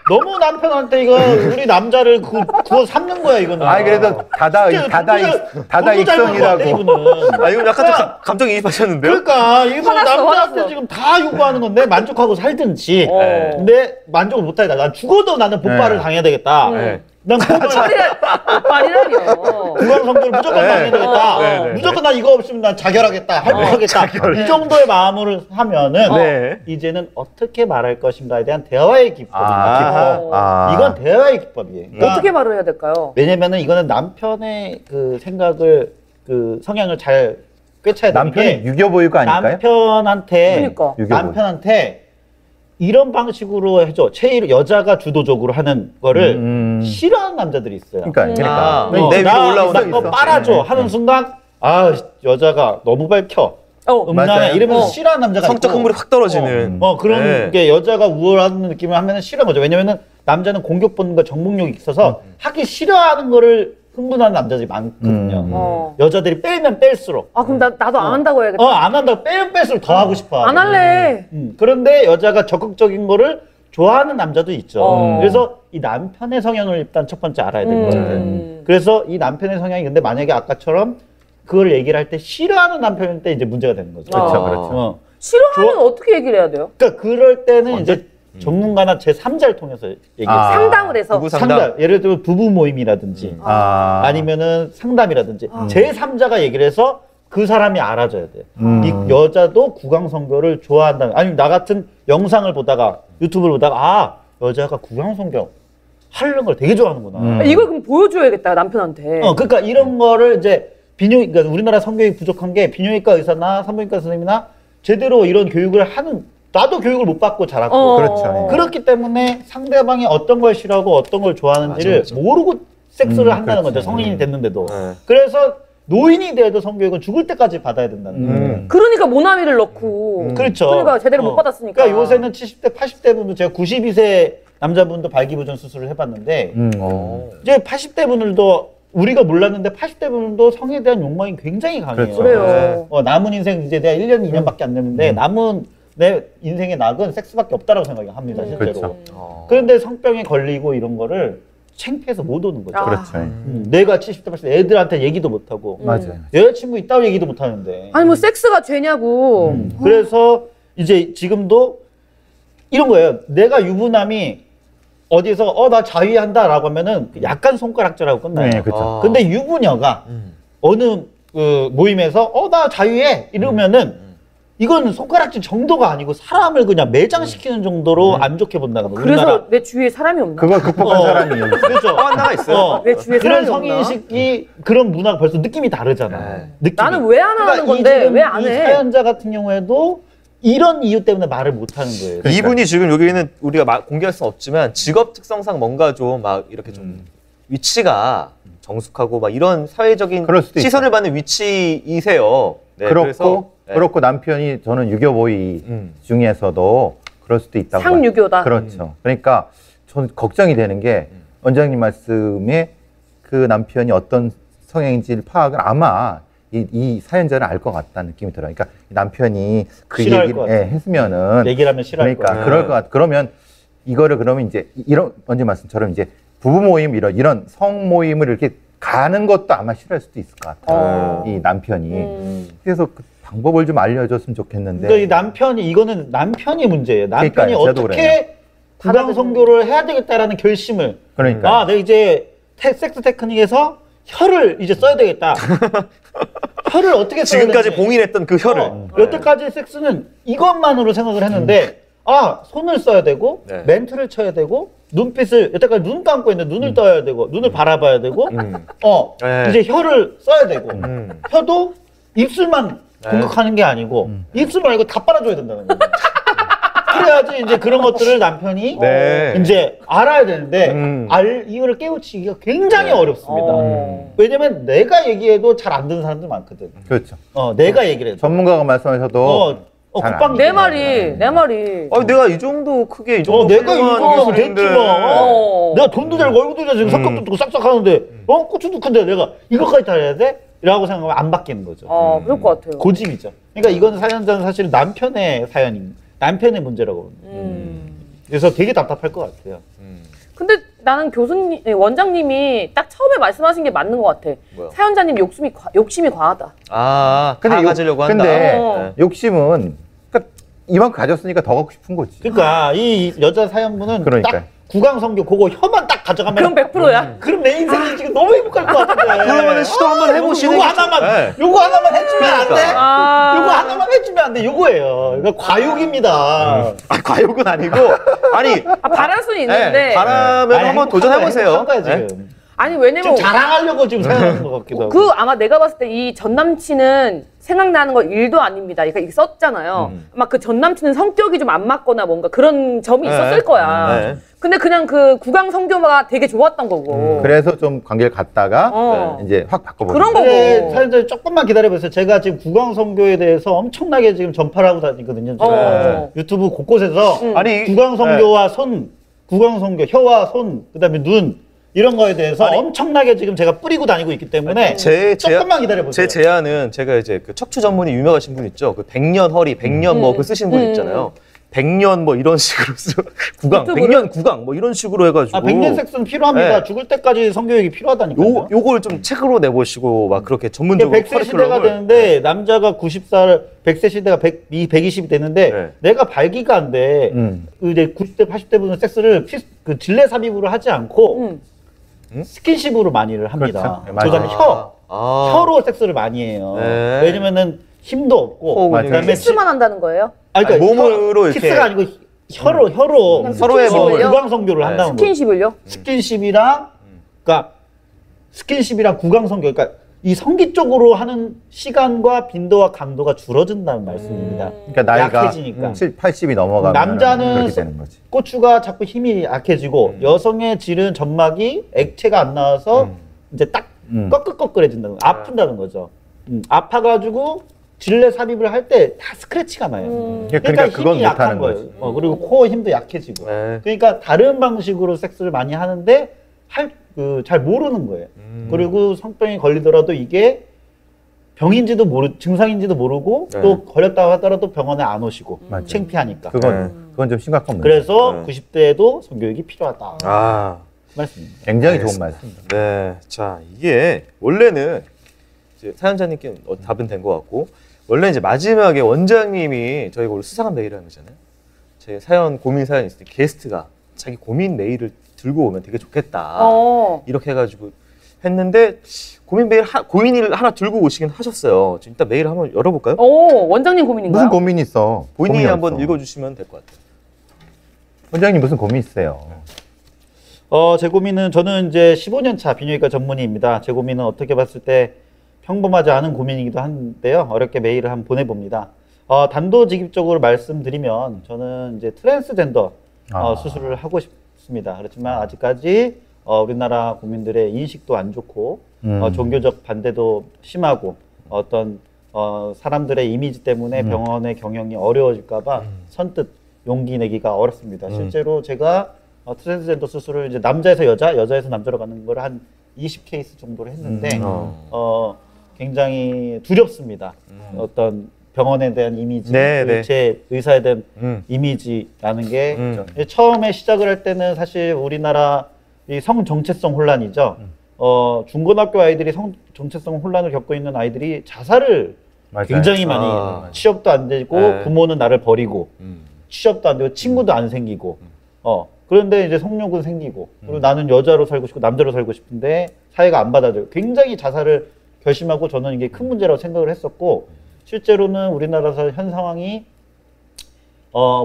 너무 남편한테 이거 우리 남자를 구워 삼는 거야 이거는. 아니 그래도 다다 익선이라고. 아 이건 약간 좀 감정이입하셨는데요? 그러니까 이거 화났어. 남자한테 지금 다 요구하는 건데 만족하고 살든지. 근데 만족을 못하겠다. 난 죽어도 나는 복발을 당해야 되겠다. 난 말이라뇨. 구강 성도를 무조건 당해야 되겠다. 네. 무조건 난 이거 없으면 난 자결하겠다. 할부하겠다. 이 정도의 마음으로 하면은 네. 이제는 어떻게 말할 것인가에 대한 대화의 기법입니다. 이건 대화의 기법이에요. 그러니까 어떻게 말을 해야 될까요? 왜냐면은 이거는 남편의 그 생각을 그 성향을 잘 꿰차야 되는 게 남편이 유교 보유가 아닐까요? 그러니까. 남편한테 이런 방식으로 해줘. 여자가 주도적으로 하는 거를 싫어하는 남자들이 있어요. 그러니까. 내 위로 올라오는 거 빨아줘 하는 순간 여자가 너무 밝혀. 음란해 맞아요. 이러면서 싫어하는 남자가 성적 있고. 흥분이 확 떨어지는. 그런 네. 게 여자가 우월하는 느낌을 하면 싫어하는 거죠. 왜냐면은 남자는 공격 본능과 정복력이 있어서 하기 싫어하는 거를 흥분하는 남자들이 많거든요. 여자들이 빼면 뺄수록. 그럼 나도 안 한다고 해야겠다. 안 한다고 빼면 뺄수록 더 하고 싶어. 안 할래. 그런데 여자가 적극적인 거를 좋아하는 남자도 있죠. 그래서 이 남편의 성향을 일단 첫 번째 알아야 될 것 같아요. 그래서 이 남편의 성향이 근데 만약에 아까처럼 그걸 얘기를 할 때 싫어하는 남편일 때 이제 문제가 되는 거죠. 그렇죠. 싫어하면 어떻게 얘기를 해야 돼요? 그러니까 그럴 때는 이제 전문가나 제3자를 통해서 얘기해요. 상담을 해서. 부부 상담. 예를 들면 부부 모임이라든지 아니면은 상담이라든지 제3자가 얘기를 해서 그 사람이 알아줘야 돼요. 이 여자도 구강성교를 좋아한다. 아니면 나 같은 영상을 보다가 유튜브를 보다가 여자가 구강성교 하는 걸 되게 좋아하는구나. 이걸 그럼 보여줘야겠다 남편한테. 그러니까 이런 거를 이제 그러니까 우리나라 성교육이 부족한 게 비뇨기과 의사나 산부인과 선생님이나 제대로 이런 교육을 하는 나도 교육을 못 받고 자랐고 그렇죠. 그렇기 때문에 상대방이 어떤 걸 싫어하고 어떤 걸 좋아하는지를 모르고 섹스를 한다는 거죠. 성인이 됐는데도. 그래서 노인이 돼도 성교육은 죽을 때까지 받아야 된다는 거예요. 그러니까 모나미를 넣고. 그렇죠. 그러니까 제대로 못 받았으니까. 그러니까 요새는 70대, 80대 분도 제가 92세 남자분도 발기부전 수술을 해봤는데 이제 80대 분들도 우리가 몰랐는데 80대 분들도 성에 대한 욕망이 굉장히 강해요. 그래요. 남은 인생 이제 내가 1년, 2년밖에 안 됐는데 남은 내 인생의 낙은 섹스밖에 없다라고 생각합니다, 실제로. 그렇죠. 그런데 성병에 걸리고 이런 거를 창피해서 못 오는 거죠. 그렇죠. 내가 70대 80대 애들한테 얘기도 못 하고 맞아요. 여자친구 있다고 얘기도 못 하는데. 아니 뭐 섹스가 죄냐고. 그래서 이제 지금도 이런 거예요. 내가 유부남이 어디서 나 자위한다라고 하면은 약간 손가락질하고 끝나요. 네, 그렇죠. 근데 유부녀가 어느 그 모임에서 나 자위해 이러면은 이건 손가락질 정도가 아니고 사람을 그냥 매장시키는 정도로 안 좋게 본다는 거예요. 그래서 내 주위에 사람이 없나? 그걸 극복한 사람이 여기 있어요. 그렇죠. 하나가 있어요. 내 주위에 그런 사람이 없나? 성인식이 그런 문화가 벌써 느낌이 다르잖아. 느낌이. 나는 왜 안 하는 건데 왜 안 이 해? 사연자 같은 경우에도 이런 이유 때문에 말을 못 하는 거예요. 이분이 지금 여기는 우리가 공개할 수는 없지만 직업 특성상 뭔가 좀 막 이렇게 좀 위치가 정숙하고 막 이런 사회적인 그럴 수도 시선을 받는 위치이세요. 네, 그렇고 남편이 저는 유교보이 중에서도 그럴 수도 있다고. 상유교다. 그렇죠. 그러니까 저는 걱정이 되는 게 원장님 말씀에 그 남편이 어떤 성향인지를 파악을 아마 이 사연자는 알 것 같다는 느낌이 들어요. 그러니까 남편이 그 얘기를 했으면은 얘기를 하면 싫어할 그러니까 거야. 그럴 것 같. 그러면 이거를 그러면 이제 이런 원장님 말씀처럼 이제 부부 모임 이런 성 모임을 이렇게 가는 것도 아마 싫어할 수도 있을 것 같아요. 이 남편이. 그래서 그 방법을 좀 알려줬으면 좋겠는데. 그러니까 이 남편이 이거는 남편이 문제예요. 남편이 그러니까요, 저도 어떻게 구강 성교를 해야 되겠다라는 결심을. 그러니까. 내가 이제 섹스 테크닉에서 혀를 이제 써야 되겠다. 혀를 어떻게 써야 지금까지 되는지. 봉인했던 그 혀를. 여태까지 섹스는 이것만으로 생각을 했는데 손을 써야 되고 멘트를 쳐야 되고 눈빛을 여태까지 눈 감고 있는데 눈을 떠야 되고 눈을 바라봐야 되고 이제 혀를 써야 되고 혀도 입술만 공격하는 게 아니고 입술 말고 다 빨아줘야 된다는 거예요. 그래야지 이제 그런 것들을 남편이 이제 알아야 되는데 이유를 깨우치기가 굉장히 어렵습니다. 왜냐면 내가 얘기해도 잘 안 듣는 사람들 많거든. 그렇죠. 내가 얘기를 해도. 전문가가 말씀하셔도 국방 내 말이. 내가 이 정도 크게 이 정도 내가 이거 됐지 기술인데. 뭐. 내가 돈도 잘 벌고 얼굴도 잘생고 성격도 좋고 싹싹 하는데 고추도 큰데 내가 이것까지 다 해야 돼? 라고 생각하면 안 바뀌는 거죠. 그럴 것 같아요. 고집이죠. 그러니까 이건 사연자는 사실은 남편의 남편의 문제라고 봅니다. 그래서 되게 답답할 것 같아요. 근데 나는 원장님이 딱 처음에 말씀하신 게 맞는 것 같아. 뭐요? 사연자님 욕심이 과하다. 근데 가지려고 한다. 근데 욕심은 그러니까 이만큼 가졌으니까 더 갖고 싶은 거지. 그러니까 이 여자 사연분은 딱 구강성교 그거 혀만 딱 가져가면 그럼 100%야. 그럼 내 인생이 지금 너무 행복할 것 같은데. 그러면 시도 한번 해보시는 요거 하나만 요거 하나만 해주면 안 돼? 요거 하나만 해주면 안 돼? 요거예요. 그러니까 과욕입니다. 과욕은 아니고 바랄 수는 있는데. 바라면 한번 도전해보세요. 지금. 아니 왜냐면 지금 자랑하려고 지금 생각하는 것 같기도 하고. 아마 내가 봤을 때 이 전 남친은 생각나는 거 일도 아닙니다. 그러니까 이게 썼잖아요. 아마 그 전 남친은 성격이 좀 안 맞거나 뭔가 그런 점이 있었을 거야. 근데 그냥 그 구강 성교가 되게 좋았던 거고. 그래서 좀 관계를 갖다가 이제 확 바꿔보는 그런 거고. 사연자 조금만 기다려보세요. 제가 지금 구강성교에 대해서 엄청나게 지금 전파를 하고 다니거든요. 유튜브 곳곳에서 구강성교와 구강성교, 혀와 손, 그다음에 눈 이런 거에 대해서 엄청나게 지금 제가 뿌리고 다니고 있기 때문에 조금만 기다려보세요. 제 제안은 제가 이제 그 척추 전문의 유명하신 분 있죠. 그 100년 허리, 100년 뭐 그 쓰신 분 있잖아요. 100년 뭐 이런 식으로 구강, 100년 구강 뭐 이런 식으로 해가지고 100년 섹스는 필요합니다. 죽을 때까지 성교육이 필요하다니까요. 요걸 좀 책으로 내보시고 막 그렇게 전문적으로 100세 시대가 되는데 남자가 90살, 100세 시대가 120이 되는데 내가 발기가 안 돼. 이제 90대, 80대 분은 섹스를 그 질내 삽입으로 하지 않고 스킨십으로 많이를 합니다. 그렇죠. 그다음에 혀로 섹스를 많이 해요. 왜냐면은 힘도 없고 그다음에 키스만 한다는 거예요? 그러니까 몸으로 이렇게 키스가 아니고 혀로 서로의 구강성교를 한다는 거예요. 스킨십을요? 스킨십이랑 구강성교, 그러니까 이 성기 쪽으로 하는 시간과 빈도와 강도가 줄어든다는 말씀입니다. 그러니까 나이가 약해지니까. 80이 넘어가면 남자는 그렇게 되는 거지. 고추가 자꾸 힘이 약해지고 여성의 질은 점막이 액체가 안 나와서 이제 딱 꺼끌꺼끌해진다는 거예요. 아픈다는 거죠. 아파가지고 질내 삽입을 할 때 다 스크래치가 나요. 그러니까 그건 힘이 약한 못하는 거예요. 거지. 그리고 코어 힘도 약해지고. 그러니까 다른 방식으로 섹스를 많이 하는데 잘 모르는 거예요. 그리고 성병이 걸리더라도 이게 병인지도 증상인지도 모르고 또 걸렸다고 하더라도 병원에 안 오시고 창피하니까. 그건 좀 심각한 문제. 그래서 90대에도 성교육이 필요하다. 말씀입니다. 굉장히 좋은 말씀입니다. 네, 자 이게 원래는 이제 사연자님께 답은 된 것 같고 원래 이제 마지막에 원장님이 저희가 오늘 수상한 메일을 하는 거잖아요. 제 사연 고민 사연 있을 때 게스트가 자기 고민 메일을 들고 오면 되게 좋겠다 이렇게 해가지고 했는데 고민을 하나 들고 오시긴 하셨어요. 지금 일단 메일 한번 열어볼까요? 원장님 고민인가요? 무슨 고민이 있어? 본인이 고민이 한번 없어. 읽어주시면 될 것 같아요. 원장님 무슨 고민 있어요? 제 고민은 저는 이제 15년 차 비뇨기과 전문의입니다. 제 고민은 어떻게 봤을 때 평범하지 않은 고민이기도 한데요. 어렵게 메일을 한번 보내봅니다. 단도직입적으로 말씀드리면 저는 이제 트랜스젠더 수술을 하고 싶습니다. 그렇지만 아직까지 우리나라 국민들의 인식도 안 좋고 종교적 반대도 심하고 어떤 사람들의 이미지 때문에 병원의 경영이 어려워질까봐 선뜻 용기 내기가 어렵습니다. 실제로 제가 트랜스젠더 수술을 이제 남자에서 여자, 여자에서 남자로 가는 걸 한 20케이스 정도를 했는데 굉장히 두렵습니다. 어떤 병원에 대한 이미지, 제 의사에 대한 이미지라는 게 처음에 시작을 할 때는 사실 우리나라 이 성 정체성 혼란이죠. 중고등학교 아이들이 성 정체성 혼란을 겪고 있는 아이들이 자살을 굉장히 많이 취업도 안 되고 부모는 나를 버리고 취업도 안 되고 친구도 안 생기고 그런데 이제 성욕은 생기고 그리고 나는 여자로 살고 싶고 남자로 살고 싶은데 사회가 안 받아들여 굉장히 자살을 결심하고 저는 이게 큰 문제라고 생각을 했었고 실제로는 우리나라에서 현 상황이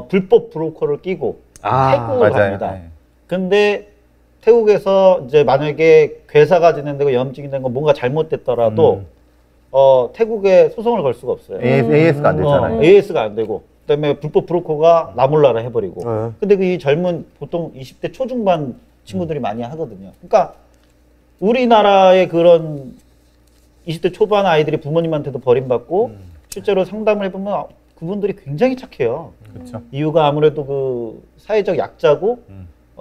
불법 브로커를 끼고 태국을 갑니다. 근데 태국에서 이제 만약에 괴사가 진행되고 염증이 된 거 뭔가 잘못됐더라도 태국에 소송을 걸 수가 없어요. AS가 안 되잖아요. AS가 안 되고 그다음에 불법 브로커가 나몰라라 해버리고. 근데 이 젊은 보통 20대 초중반 친구들이 많이 하거든요. 그러니까 우리나라의 그런 20대 초반 아이들이 부모님한테도 버림받고 실제로 상담을 해보면 그분들이 굉장히 착해요. 그렇죠. 이유가 아무래도 그 사회적 약자고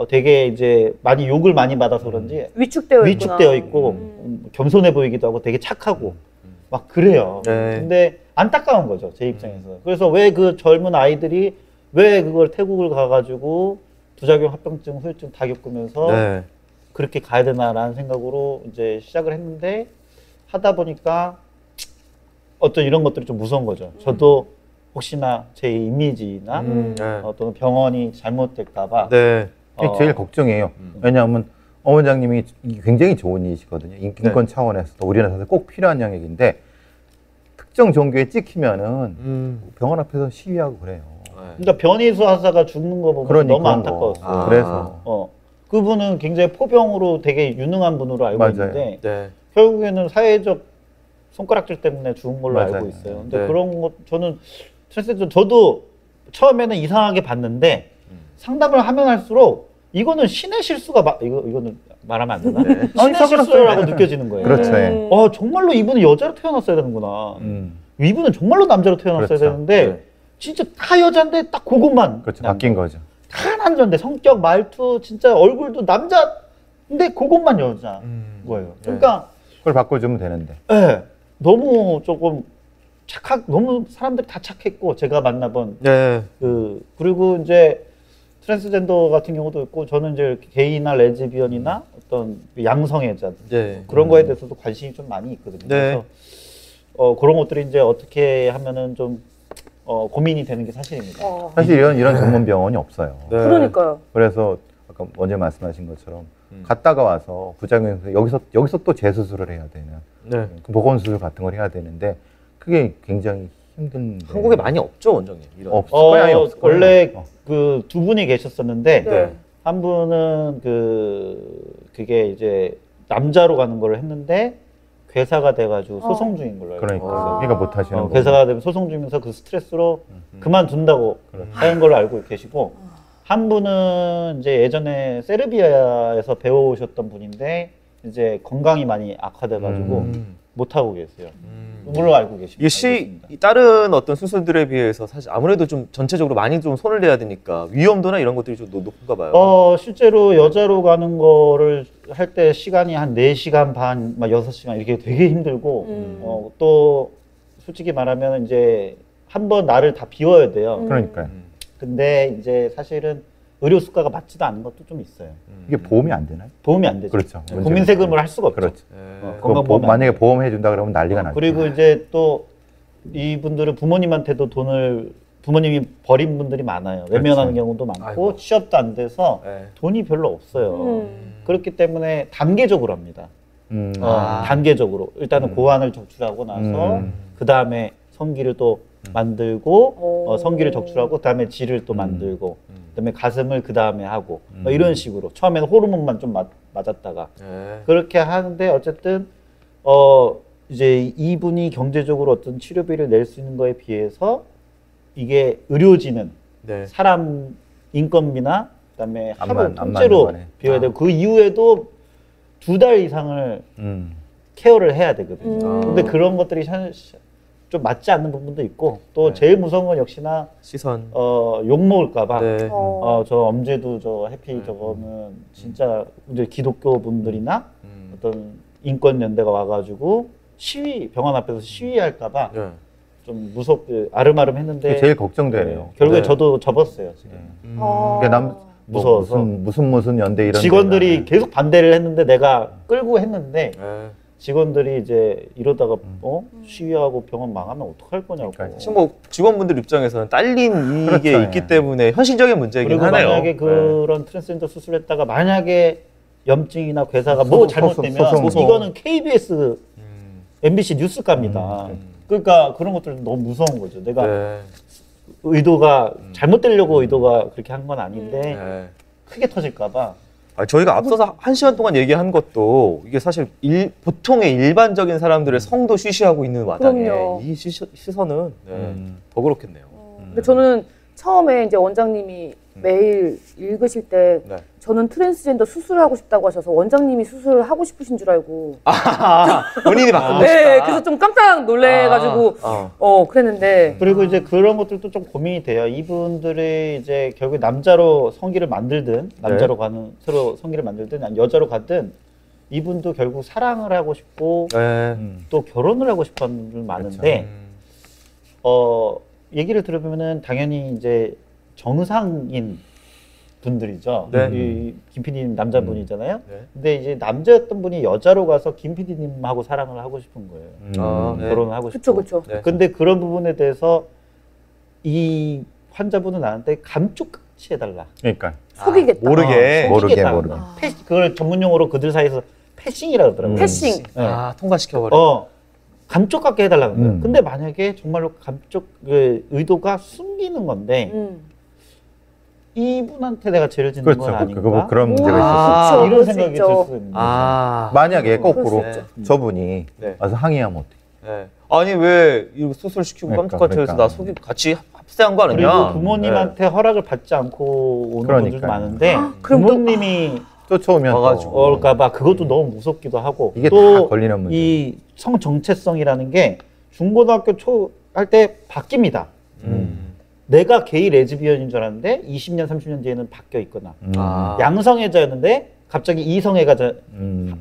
되게 이제 많이 욕을 많이 받아서 그런지 위축되어 있고 겸손해 보이기도 하고 되게 착하고 막 그래요. 근데 안타까운 거죠, 제 입장에서. 그래서 왜 그 젊은 아이들이 왜 그걸 태국을 가가지고 부작용, 합병증, 후유증 다 겪으면서 그렇게 가야 되나라는 생각으로 이제 시작을 했는데 하다 보니까 어떤 이런 것들이 좀 무서운 거죠. 저도 혹시나 제 이미지나 어떤 병원이 잘못될까봐 그게 제일 걱정이에요. 왜냐하면 원장님이 굉장히 좋은 일이시거든요. 인권 차원에서도 우리나라에서 꼭 필요한 영역인데 특정 종교에 찍히면은 병원 앞에서 시위하고 그래요. 그러니까 변희수 하사가 죽는 거 보면 너무 안타까웠어요. 그래서 그분은 굉장히 포병으로 되게 유능한 분으로 알고 있는데 결국에는 사회적 손가락질 때문에 죽은 걸로 알고 있어요. 근데 그런 것 저는 저도 처음에는 이상하게 봤는데 상담을 하면 할수록 이거는 신의 실수가 이거는 말하면 안 되나? 신의 실수라고 느껴지는 거예요. 그렇죠. 정말로 이분은 여자로 태어났어야 되는구나. 이분은 정말로 남자로 태어났어야 되는데 진짜 다 여자인데 딱 그것만 바뀐 거죠. 다 남자인데 성격, 말투, 진짜 얼굴도 남자인데 그것만 여자인 거예요. 그러니까 그걸 바꿔주면 되는데. 너무 조금 너무 사람들이 다 착했고 제가 만나본 그리고 이제 트랜스젠더 같은 경우도 있고 저는 이제 게이나 레즈비언이나 어떤 양성애자들 그런 거에 대해서도 관심이 좀 많이 있거든요. 그래서 그런 것들이 이제 어떻게 하면은 좀 고민이 되는 게 사실입니다. 사실 이런 전문 병원이 없어요. 그러니까요. 그래서 아까 먼저 말씀하신 것처럼 갔다가 와서 부작용에서 여기서 또 재수술을 해야 되는 보건 수술 같은 걸 해야 되는데 그게 굉장히 힘든데 한국에 많이 없죠, 원장님? 없을 거야, 아예 없을 거야. 원래 그 두 분이 계셨었는데 한 분은 그게 이제 남자로 가는 걸 했는데 괴사가 돼가지고 소송 중인 걸로 알고 있어요. 그러니까 못 하시는 거예요. 괴사가 되면 소송 중이면서 그 스트레스로 그만둔다고 하는 걸로 알고 계시고 한 분은 이제 예전에 세르비아에서 배워오셨던 분인데 이제 건강이 많이 악화돼가지고 못 하고 계세요. 그걸로 알고 계십니다. 다른 어떤 수술들에 비해서 사실 아무래도 좀 전체적으로 많이 좀 손을 내야 되니까 위험도나 이런 것들이 좀 높은가 봐요. 실제로 여자로 가는 거를 할 때 시간이 한 4시간 반, 막 6시간 이렇게 되게 힘들고 또 솔직히 말하면 이제 한번 나를 다 비워야 돼요. 그러니까요. 근데 이제 사실은 의료 수가가 맞지도 않은 것도 좀 있어요. 이게 보험이 안 되나요? 보험이 안 되죠. 그렇죠. 네, 국민 세금을 할 수가 없죠. 그렇죠. 건강보험이 만약에 안 돼요. 보험해 준다 그러면 난리가 나죠. 그리고 이제 또 이분들은 부모님한테도 부모님이 버린 분들이 많아요. 외면하는 경우도 많고 아이고. 취업도 안 돼서 네. 돈이 별로 없어요. 그렇기 때문에 단계적으로 합니다. 단계적으로 일단은 고환을 적출하고 나서 그 다음에 성기를 또 만들고 성기를 적출하고 그 다음에 질을 또 만들고 그 다음에 가슴을 그 다음에 하고 뭐 이런 식으로 처음에는 호르몬만 좀 맞았다가 그렇게 하는데 어쨌든 이제 이분이 경제적으로 어떤 치료비를 낼 수 있는 거에 비해서 이게 의료진은 네. 사람 인건비나 그다음에 하루 안 통째로 맞는 거네. 비워야 되고 그 이후에도 2달 이상을 케어를 해야 되거든요. 근데 그런 것들이 좀 맞지 않는 부분도 있고 또 네. 제일 무서운 건 역시나 시선. 욕 먹을까봐 네. 저 엄제도 저 해피 저거는 진짜 이제 기독교 분들이나 어떤 인권 연대가 와가지고 병원 앞에서 시위할까봐 네. 좀 무섭게 아름아름했는데 그게 제일 걱정돼요. 결국에 네. 저도 접었어요 지금. 그러니까 무서워서. 무슨 연대 이런 직원들이 데나. 계속 반대를 했는데 내가 끌고 했는데 네. 직원들이 이제 이러다가 시위하고 병원 망하면 어떡할 거냐고. 그러니까 사실 뭐 직원분들 입장에서는 딸린 이익이 그렇죠. 있기 때문에 현실적인 문제이긴 그리고 하네요. 만약에 그런 트랜스젠더 수술했다가 만약에 염증이나 괴사가 뭐 잘못되면 소송. 이거는 KBS, MBC 뉴스갑니다. 그러니까 그런 것들 너무 무서운 거죠. 내가 네. 의도가 잘못되려고 의도가 그렇게 한 건 아닌데 네. 크게 터질까봐. 저희가 앞서서 1시간 동안 얘기한 것도 이게 사실 보통의 일반적인 사람들의 성도 쉬쉬하고 있는 와당에 그럼요. 이 시선은 더 그렇겠네요. 근데 저는 처음에 이제 원장님이 매일 읽으실 때 네. 저는 트랜스젠더 수술하고 싶다고 하셔서 원장님이 수술을 하고 싶으신 줄 알고 본인이 바꾼 것이다. 네, 그래서 좀 깜짝 놀래가지고 그랬는데 그리고 이제 그런 것들도 좀 고민이 돼요. 이분들이 이제 결국 남자로 성기를 만들든 남자로 가는 새로 성기를 만들든 아니 여자로 가든 이분도 결국 사랑을 하고 싶고 네. 또 결혼을 하고 싶어하는 분들 많은데 얘기를 들어보면은 당연히 이제 정상인 분들이죠. 네. 이 김 PD님 남자분이잖아요. 네. 근데 이제 남자였던 분이 여자로 가서 김 PD님하고 사랑을 하고 싶은 거예요. 네. 결혼을 하고 싶고. 그쵸 그쵸. 네. 근데 그런 부분에 대해서 이 환자분은 나한테 감쪽같이 해달라. 그러니까 속이겠다. 모르게. 속이겠다. 모르게. 그걸 전문용어로 그들 사이에서 패싱이라고 하더라고요. 패싱. 네. 통과시켜버려. 감쪽같게 해달라는 거예요. 근데 만약에 정말로 의도가 숨기는 건데 이분한테 내가 죄를 짓는 건 아닌가? 그런 문제가 아, 있었어요. 이런 그럴 수 생각이 있죠. 들 수 있는 거죠. 만약에 거꾸로 그럴 수 저분이 네. 와서 항의하면 어떡해? 네. 아니 왜 이거 수술 시키고 그러니까, 깜짝같이 해서 나 속이 같이 합세한 거 그리고 아니냐? 부모님한테 허락을 받지 않고 오는 그러니까요. 분들도 많은데 그럼 또- 부모님이 쫓아오면 와가지고. 올까봐 그것도 너무 무섭기도 하고 이게 다 또 걸리는 문제. 이 성정체성이라는 게 중고등학교 초 할 때 바뀝니다. 내가 게이 레즈비언인 줄 알았는데 20년 30년 뒤에는 바뀌어 있거나 아. 양성애자였는데 갑자기 이성애가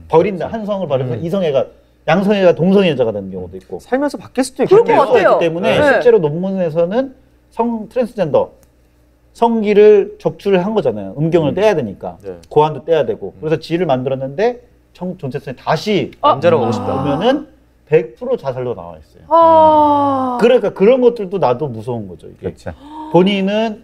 버린다. 한 성을 버려서 이성애가 양성애가 동성애자가 되는 경우도 있고 살면서 바뀔 수도 그럴 있겠네요. 것 같아요. 있기 때문에 네. 실제로 논문에서는 트랜스젠더 성기를 적출을 한 거잖아요. 음경을 떼야 되니까 네. 고환도 떼야 되고 그래서 질을 만들었는데 정체성이 다시 남자로 가고 싶다. 보면은 100% 자살로 나와 있어요. 아. 그러니까 그런 것들도 나도 무서운 거죠. 이게 그렇죠. 본인은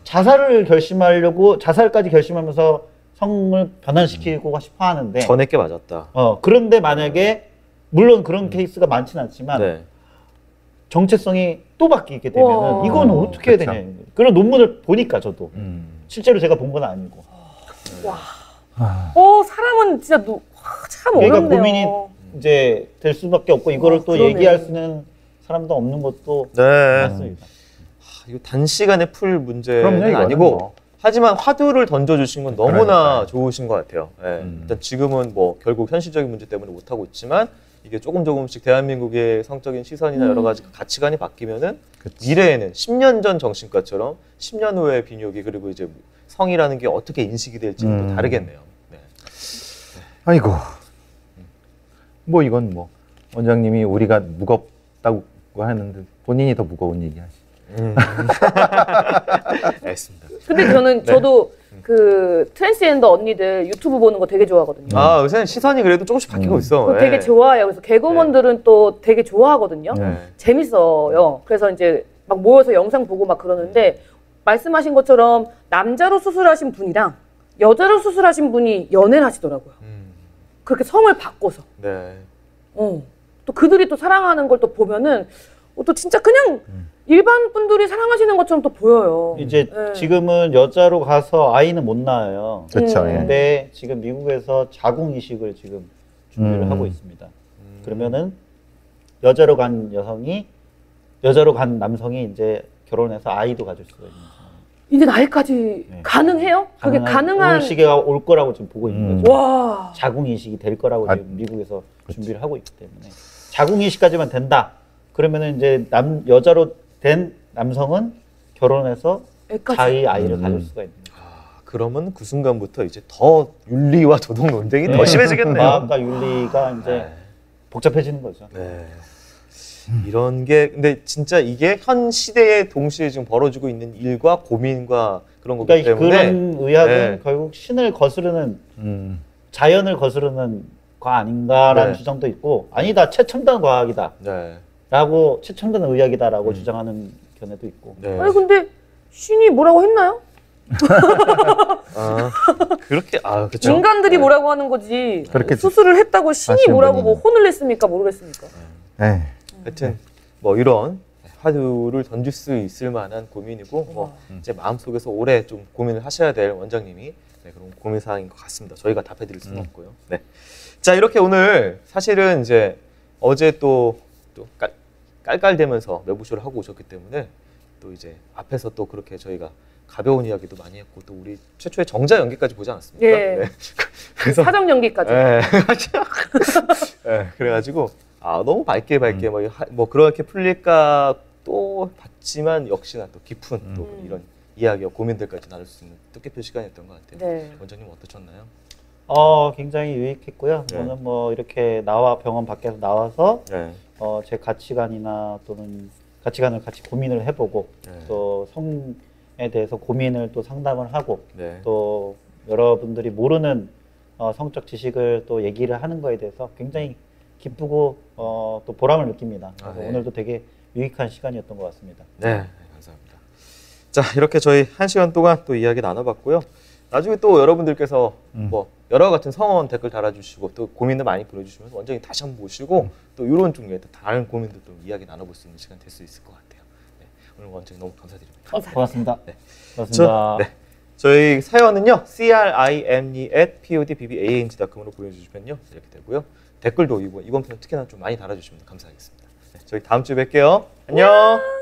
자살을 결심하려고 자살까지 결심하면서 성을 변환시키고 싶어 하는데 전에 게 맞았다. 그런데 만약에 물론 그런 케이스가 많지는 않지만 네. 정체성이 또 바뀌게 되면 와. 이건 어떻게 해야 그렇죠. 되냐. 그런 논문을 보니까 저도 실제로 제가 본 건 아니고 사람은 진짜 참 그러니까 어렵네요. 고민이 이제 될 수밖에 없고 이거를 또 그러네. 얘기할 수 있는 사람도 없는 것도 네. 맞습니다. 이거 단시간에 풀 문제는 그럼요, 이거는 아니고 뭐. 하지만 화두를 던져주신 건 너무나 그러니까요. 좋으신 것 같아요. 네. 일단 지금은 뭐 결국 현실적인 문제 때문에 못 하고 있지만 이게 조금씩 대한민국의 성적인 시선이나 여러 가지 가치관이 바뀌면은 미래에는 10년 전 정신과처럼 10년 후의 비뇨기 그리고 이제 성이라는 게 어떻게 인식이 될지는 또 다르겠네요. 네. 아이고. 뭐 이건 뭐 원장님이 우리가 무겁다고 하는데 본인이 더 무거운 얘기하시. 알겠습니다. 근데 저도 그 트랜스젠더 언니들 유튜브 보는 거 되게 좋아하거든요. 아, 요새는 시선이 그래도 조금씩 바뀌고 있어. 그거 되게 좋아해요. 그래서 개그우먼들은 또 되게 좋아하거든요. 재밌어요. 그래서 이제 막 모여서 영상 보고 막 그러는데 말씀하신 것처럼 남자로 수술하신 분이랑 여자로 수술하신 분이 연애를 하시더라고요. 그렇게 성을 바꿔서. 네. 또 그들이 또 사랑하는 걸 또 보면은 또 진짜 그냥 일반 분들이 사랑하시는 것처럼 또 보여요. 이제 지금은 여자로 가서 아이는 못 낳아요. 그렇죠. 근데 지금 미국에서 자궁 이식을 지금 준비를 하고 있습니다. 그러면은 여자로 간 남성이 이제 결혼해서 아이도 가질 수가 있는 상황. 이제 나이까지 가능해요? 그게 가능한 시기가 올 거라고 지금 보고 있는 거죠. 와. 자궁 이식이 될 거라고 지금 미국에서 준비를 하고 있기 때문에 자궁 이식까지만 된다. 그러면은 이제 여자로 된 남성은 결혼해서 자기 아이를 가질 수가 있는 거죠. 그러면 그 순간부터 이제 더 윤리와 도덕 논쟁이 더 심해지겠네요. 마음과 윤리가 이제 복잡해지는 거죠. 네. 이런 게 근데 진짜 이게 현 시대에 동시에 지금 벌어지고 있는 일과 고민과 그런 거기 그러니까 때문에 그런 의학은 결국 신을 거스르는 자연을 거스르는 과 아닌가라는 주장도 있고 아니다 최첨단 과학이다 라고 최첨단 의학이다라고 주장하는 견해도 있고. 아니 근데 신이 뭐라고 했나요? 그렇게 그렇죠. 인간들이 뭐라고 하는 거지. 그렇게 수술을 했다고 신이 뭐라고 뭐 혼을 냈습니까? 모르겠습니까? 하여튼 뭐 이런 화두를 던질 수 있을 만한 고민이고 뭐 이제 마음속에서 오래 좀 고민을 하셔야 될 원장님이 그런 고민 사항인 것 같습니다. 저희가 답해드릴 수는 없고요. 네. 자, 이렇게 오늘 사실은 이제 어제 또 깔깔대면서 매부쇼를 하고 오셨기 때문에 또 이제 앞에서 또 그렇게 저희가 가벼운 이야기도 많이 했고 또 우리 최초의 정자 연기까지 보지 않았습니까? 예. 그래서 사정 연기까지. 그래가지고 너무 밝게 뭐 그렇게 풀릴까 또 봤지만 역시나 또 깊은 또 이런 이야기와 고민들까지 나눌 수 있는 뜻깊은 시간이었던 것 같아요. 네. 원장님 어떠셨나요? 굉장히 유익했고요. 오늘 뭐 이렇게 병원 밖에서 나와서 제 가치관이나 또는 가치관을 같이 고민을 해보고 또 성에 대해서 고민을 또 상담을 하고 또 여러분들이 모르는 성적 지식을 또 얘기를 하는 거에 대해서 굉장히 기쁘고 또 보람을 느낍니다. 그래서 오늘도 되게 유익한 시간이었던 것 같습니다. 네, 감사합니다. 자, 이렇게 저희 1시간 동안 또 이야기 나눠봤고요. 나중에 또 여러분들께서 뭐 여러 같은 성원 댓글 달아주시고 또 고민도 많이 보내주시면 원장님 다시 한번 모시고 또 이런 종류의 다른 고민도 좀 이야기 나눠볼 수 있는 시간 될 수 있을 것 같아요. 네, 오늘 원장님 너무 감사드립니다. 고맙습니다. 네. 고맙습니다. 저희 사연은요 crimey@podbbang.com으로 보내주시면요 이렇게 되고요. 댓글도 이번 편 특히나 좀 많이 달아주시면 감사하겠습니다. 네, 저희 다음 주에 뵐게요. 안녕.